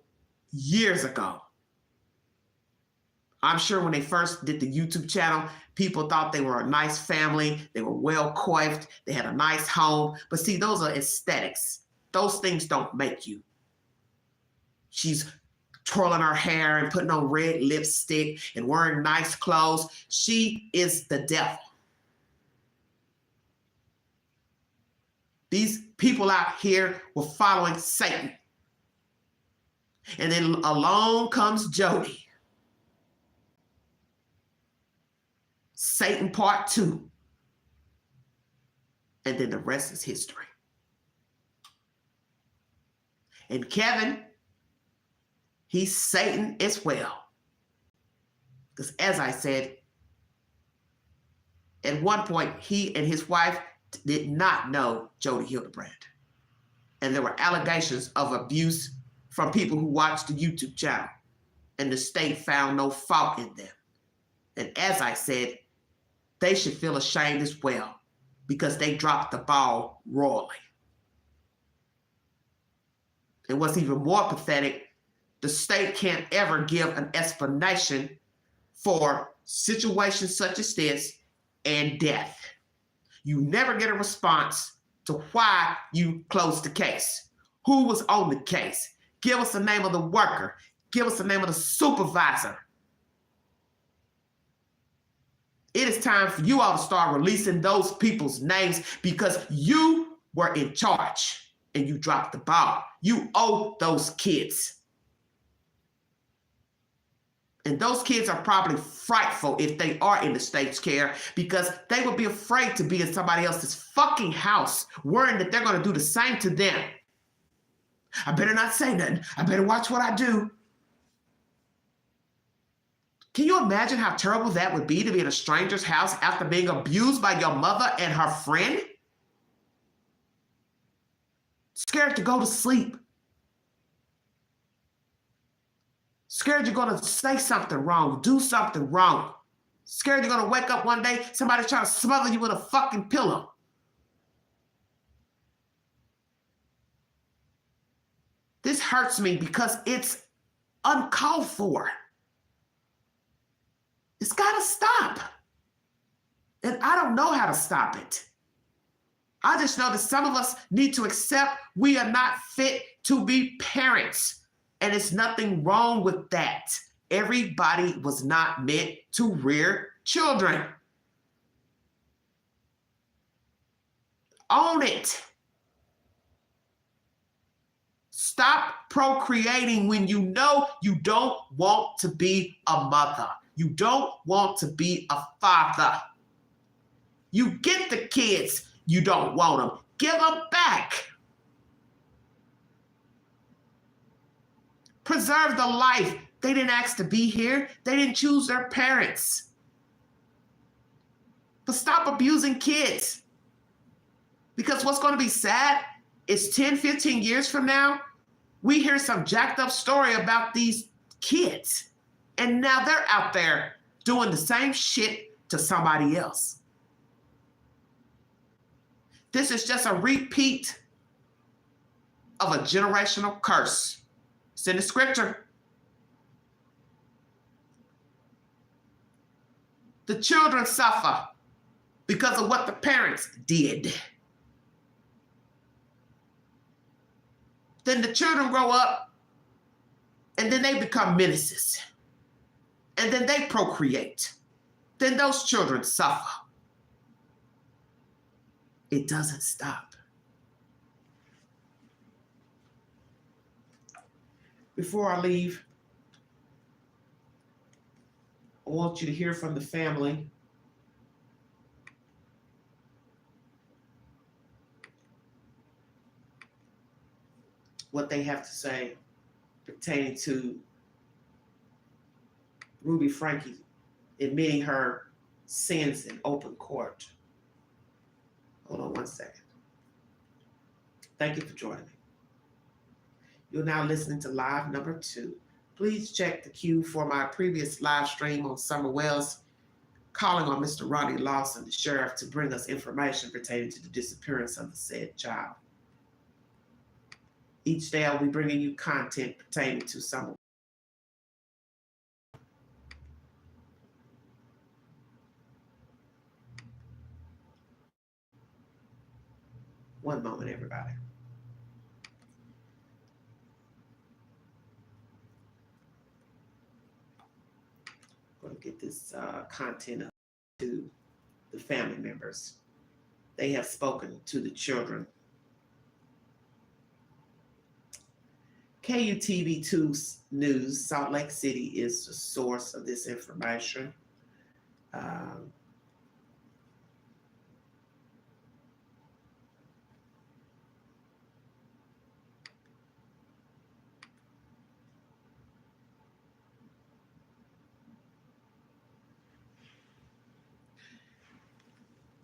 years ago. I'm sure when they first did the YouTube channel, people thought they were a nice family. They were well coiffed. They had a nice home. But see, those are aesthetics. Those things don't make you. She's twirling her hair and putting on red lipstick and wearing nice clothes. She is the devil. These people out here were following Satan. And then along comes Jodi. Satan part 2. And then the rest is history. And Kevin, he's Satan as well. Because as I said, at one point, he and his wife did not know Jodi Hildebrandt. And there were allegations of abuse from people who watched the YouTube channel. And the state found no fault in them. And as I said, they should feel ashamed as well because they dropped the ball royally. And what's even more pathetic, the state can't ever give an explanation for situations such as this and death. You never get a response to why you closed the case. Who was on the case? Give us the name of the worker. Give us the name of the supervisor. It is time for you all to start releasing those people's names because you were in charge and you dropped the ball. You owe those kids. And those kids are probably frightful if they are in the state's care because they would be afraid to be in somebody else's fucking house, worrying that they're going to do the same to them. I better not say nothing. I better watch what I do. Can you imagine how terrible that would be to be in a stranger's house after being abused by your mother and her friend? Scared to go to sleep. Scared you're going to say something wrong, do something wrong. Scared you're going to wake up one day, somebody's trying to smother you with a fucking pillow. This hurts me because it's uncalled for. It's got to stop. And I don't know how to stop it. I just know that some of us need to accept we are not fit to be parents. And there's nothing wrong with that. Everybody was not meant to rear children. Own it. Stop procreating when you know you don't want to be a mother. You don't want to be a father. You get the kids, you don't want them. Give them back. Preserve the life. They didn't ask to be here. They didn't choose their parents. But stop abusing kids. Because what's going to be sad is 10, 15 years from now, we hear some jacked up story about these kids. And now they're out there doing the same shit to somebody else. This is just a repeat of a generational curse. It's in the scripture. The children suffer because of what the parents did. Then the children grow up and then they become menaces. And then they procreate. Then those children suffer. It doesn't stop. Before I leave, I want you to hear from the family. What they have to say pertaining to Ruby Franke admitting her sins in open court. Hold on one second. Thank you for joining me. You're now listening to live number 2. Please check the queue for my previous live stream on Summer Wells, calling on Mr. Ronnie Lawson, the sheriff, to bring us information pertaining to the disappearance of the said child. Each day I'll be bringing you content pertaining to Summer. One moment, everybody. I'm going to get this content up to the family members. They have spoken to the children. KUTV2 News, Salt Lake City is the source of this information.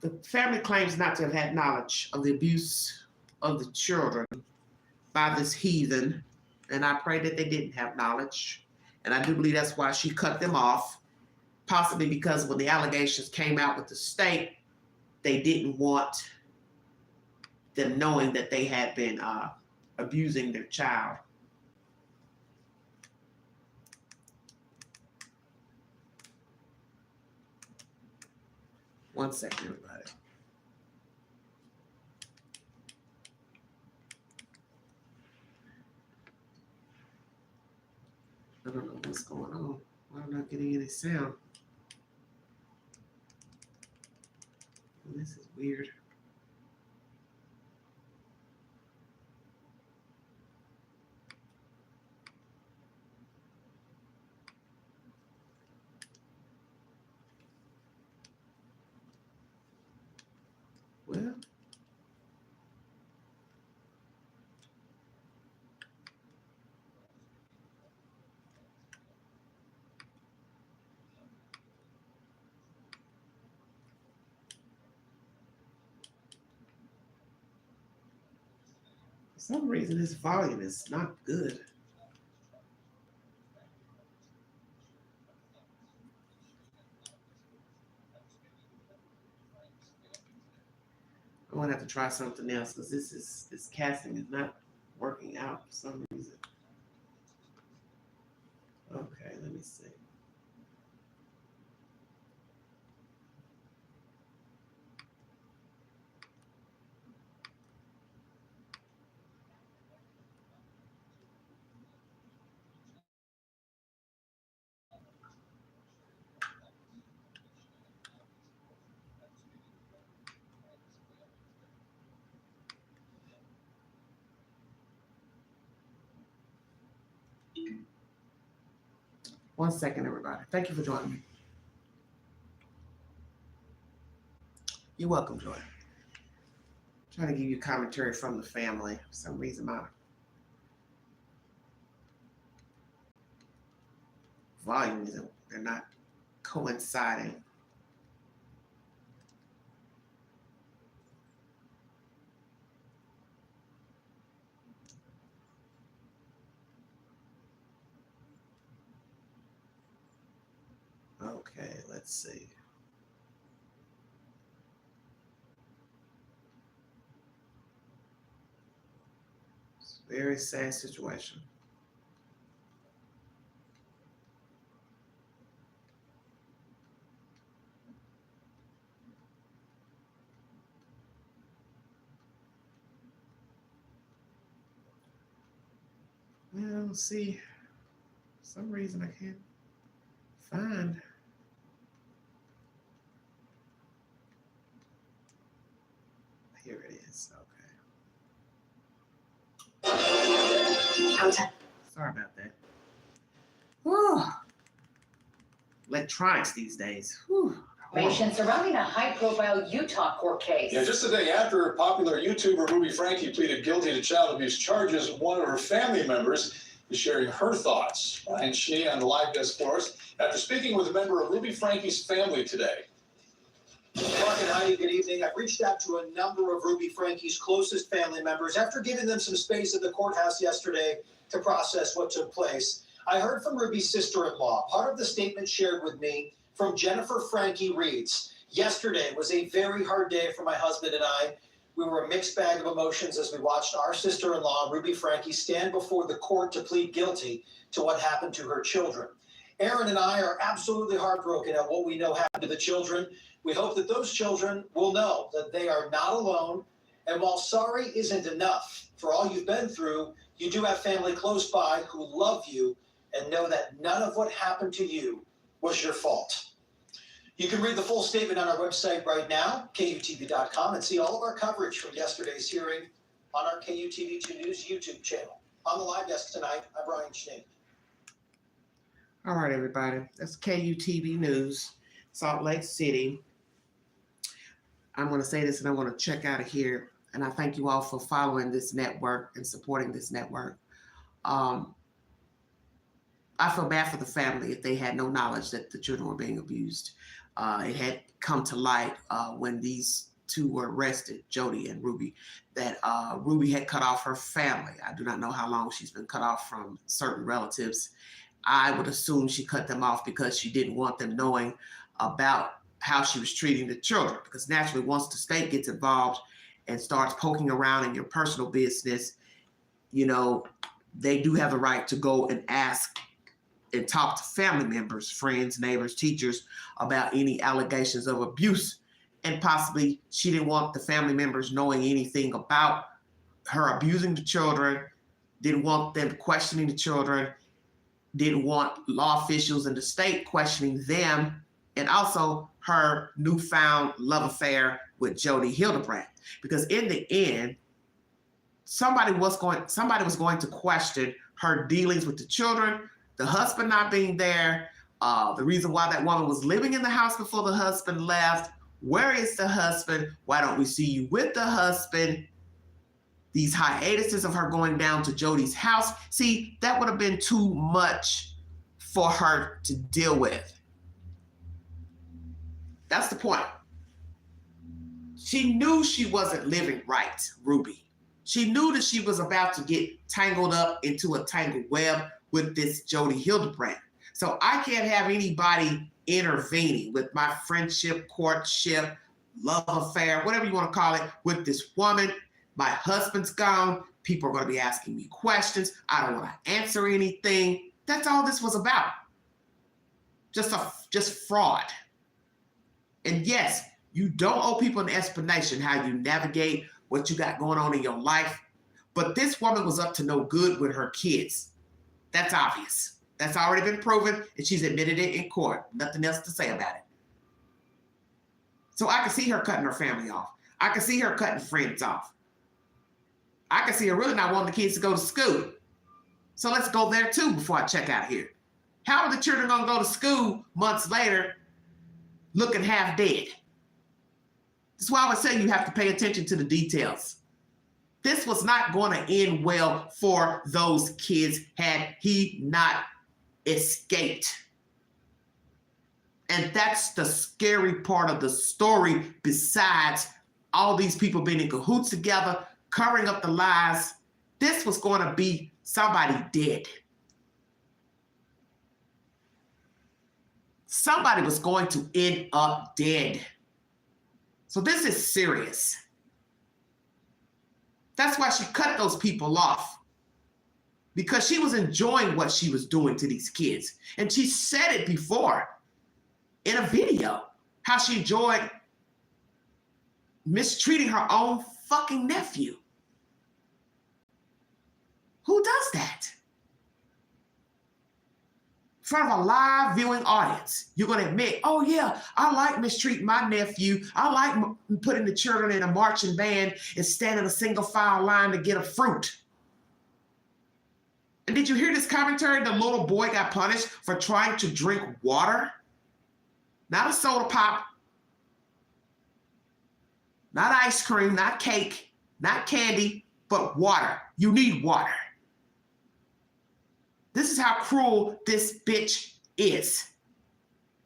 The family claims not to have had knowledge of the abuse of the children by this heathen, and I pray that they didn't have knowledge. And I do believe that's why she cut them off, possibly because when the allegations came out with the state, they didn't want them knowing that they had been abusing their child. One second, everybody. I don't know what's going on. Why am I not getting any sound? This is weird. Well, for some reason this volume is not good. I'm gonna have to try something else because this casting is not working out for some reason. Okay, let me see. One second, everybody. Thank you for joining me. You're welcome, Joy. Trying to give you commentary from the family. For some reason, my volume isn't, they're not coinciding. Okay, let's see. It's a very sad situation. Well, see, for some reason I can't find. Here it is. Okay. Sorry about that. Whew. Electronics these days. Whew. Information surrounding a high-profile Utah court case. Yeah, just a day after popular YouTuber Ruby Franke pleaded guilty to child abuse charges, one of her family members is sharing her thoughts. Ryan Schnee on the live desk for us after speaking with a member of Ruby Franke's family today. Mark and Heidi, good evening. I've reached out to a number of Ruby Franke's closest family members after giving them some space at the courthouse yesterday to process what took place. I heard from Ruby's sister-in-law. Part of the statement shared with me from Jennifer Franke reads, "Yesterday was a very hard day for my husband and I. We were a mixed bag of emotions as we watched our sister-in-law, Ruby Franke, stand before the court to plead guilty to what happened to her children. Aaron and I are absolutely heartbroken at what we know happened to the children. We hope that those children will know that they are not alone. And while sorry isn't enough for all you've been through, you do have family close by who love you and know that none of what happened to you was your fault." You can read the full statement on our website right now, KUTV.com, and see all of our coverage from yesterday's hearing on our KUTV2 News YouTube channel. On the live desk tonight, I'm Ryan Schnee. All right, everybody. That's KUTV News, Salt Lake City. I'm going to say this and I'm going to check out of here. And I thank you all for following this network and supporting this network. I feel bad for the family if they had no knowledge that the children were being abused. it had come to light when these two were arrested, Jodi and Ruby, that Ruby had cut off her family. I do not know how long she's been cut off from certain relatives. I would assume she cut them off because she didn't want them knowing about how she was treating the children. Because naturally, once the state gets involved and starts poking around in your personal business, you know, they do have the right to go and ask and talk to family members, friends, neighbors, teachers about any allegations of abuse. And possibly she didn't want the family members knowing anything about her abusing the children, didn't want them questioning the children, didn't want law officials in the state questioning them, and also her newfound love affair with Jodi Hildebrandt. Because in the end, somebody was going to question her dealings with the children, the husband not being there, the reason why that woman was living in the house before the husband left. Where is the husband? Why don't we see you with the husband? These hiatuses of her going down to Jodi's house. See, that would have been too much for her to deal with. That's the point. She knew she wasn't living right, Ruby. She knew that she was about to get tangled up into a tangled web with this Jodi Hildebrandt. So I can't have anybody intervening with my friendship, courtship, love affair, whatever you want to call it, with this woman. My husband's gone. People are going to be asking me questions. I don't want to answer anything. That's all this was about. Just fraud. And yes, you don't owe people an explanation how you navigate what you got going on in your life. But this woman was up to no good with her kids. That's obvious. That's already been proven, and she's admitted it in court. Nothing else to say about it. So I can see her cutting her family off. I can see her cutting friends off. I can see her really not wanting the kids to go to school. So let's go there too before I check out here. How are the children going to go to school months later looking half dead? That's why I would say you have to pay attention to the details. This was not going to end well for those kids had he not escaped. And that's the scary part of the story, besides all these people being in cahoots together, covering up the lies. This was going to be somebody dead. Somebody was going to end up dead. So this is serious. That's why she cut those people off. Because she was enjoying what she was doing to these kids. And she said it before in a video, how she enjoyed mistreating her own fucking nephew. Who does that? In front of a live viewing audience, you're going to admit, oh yeah, I like mistreating my nephew. I like putting the children in a marching band and stand in a single file line to get a fruit. And did you hear this commentary? The little boy got punished for trying to drink water. Not a soda pop. Not ice cream, not cake, not candy, but water. You need water. This is how cruel this bitch is.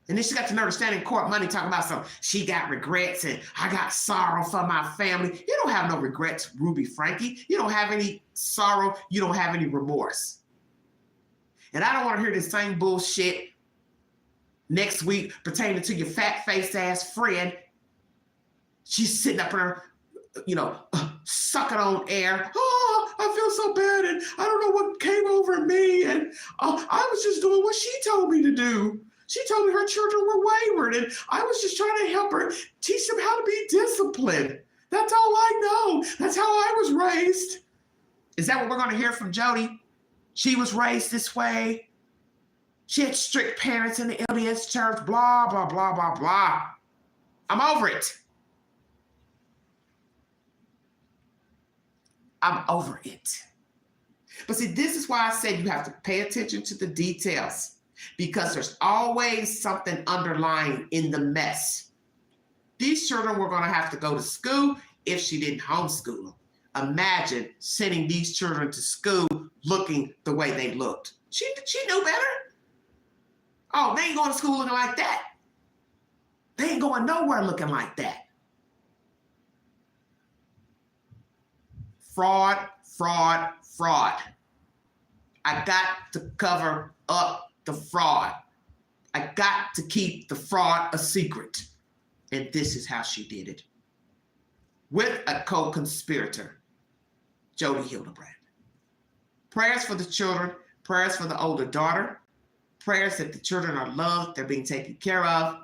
And then she got the nerve to stand in court Monday talking about some, she got regrets and I got sorrow for my family. You don't have no regrets, Ruby Franke. You don't have any sorrow. You don't have any remorse. And I don't want to hear this same bullshit next week pertaining to your fat-faced ass friend. She's sitting up there, sucking on air. Oh, I feel so bad and I don't know what came over me. And I was just doing what she told me to do. She told me her children were wayward and I was just trying to help her, teach them how to be disciplined. That's all I know. That's how I was raised. Is that what we're going to hear from Jodi? She was raised this way. She had strict parents in the LDS church, blah, blah, blah, blah, blah. I'm over it. I'm over it. But see, this is why I said you have to pay attention to the details, because there's always something underlying in the mess. These children were going to have to go to school if she didn't homeschool them. Imagine sending these children to school looking the way they looked. She knew better. Oh, they ain't going to school looking like that. They ain't going nowhere looking like that. Fraud, fraud, fraud. I got to cover up the fraud. I got to keep the fraud a secret. And this is how she did it. With a co-conspirator, Jodi Hildebrandt. Prayers for the children, prayers for the older daughter, prayers that the children are loved, they're being taken care of.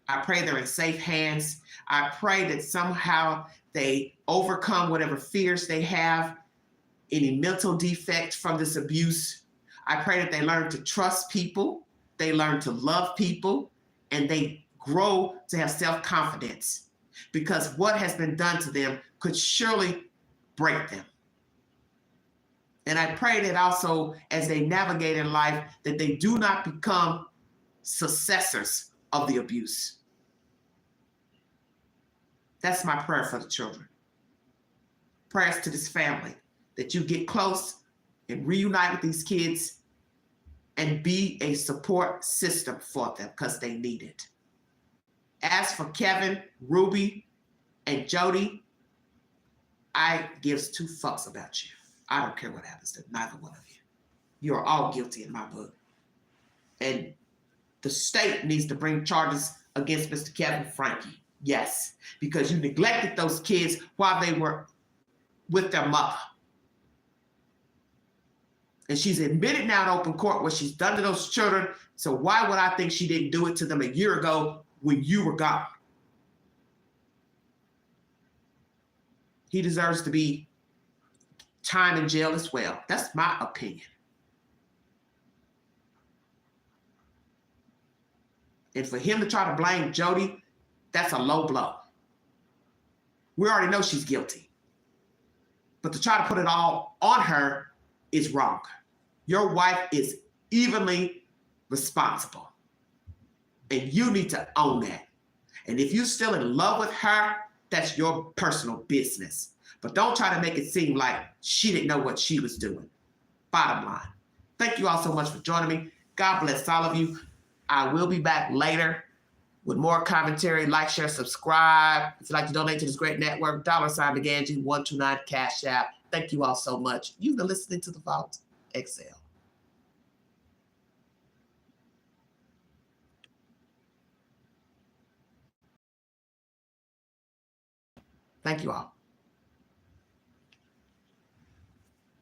I pray they're in safe hands. I pray that somehow they overcome whatever fears they have, any mental defect from this abuse. I pray that they learn to trust people, they learn to love people, and they grow to have self-confidence, because what has been done to them could surely break them. And I pray that also, as they navigate in life, that they do not become successors of the abuse. That's my prayer for the children. Prayers to this family, that you get close and reunite with these kids and be a support system for them, because they need it. As for Kevin, Ruby, and Jodi, I gives two fucks about you. I don't care what happens to neither one of you. You're all guilty in my book. And the state needs to bring charges against Mr. Kevin Franke. Yes, because you neglected those kids while they were with their mother. And she's admitted now in open court what she's done to those children. So why would I think she didn't do it to them a year ago when you were gone? He deserves to be time in jail as well. That's my opinion. And for him to try to blame Jodi, that's a low blow. We already know she's guilty. But to try to put it all on her is wrong. Your wife is evenly responsible. And you need to own that. And if you're still in love with her, that's your personal business. But don't try to make it seem like she didn't know what she was doing. Bottom line. Thank you all so much for joining me. God bless all of you. I will be back later with more commentary. Like, share, subscribe. If you'd like to donate to this great network, $BeganJi129 Cash App. Thank you all so much. You've been listening to The Vault XL. Thank you all.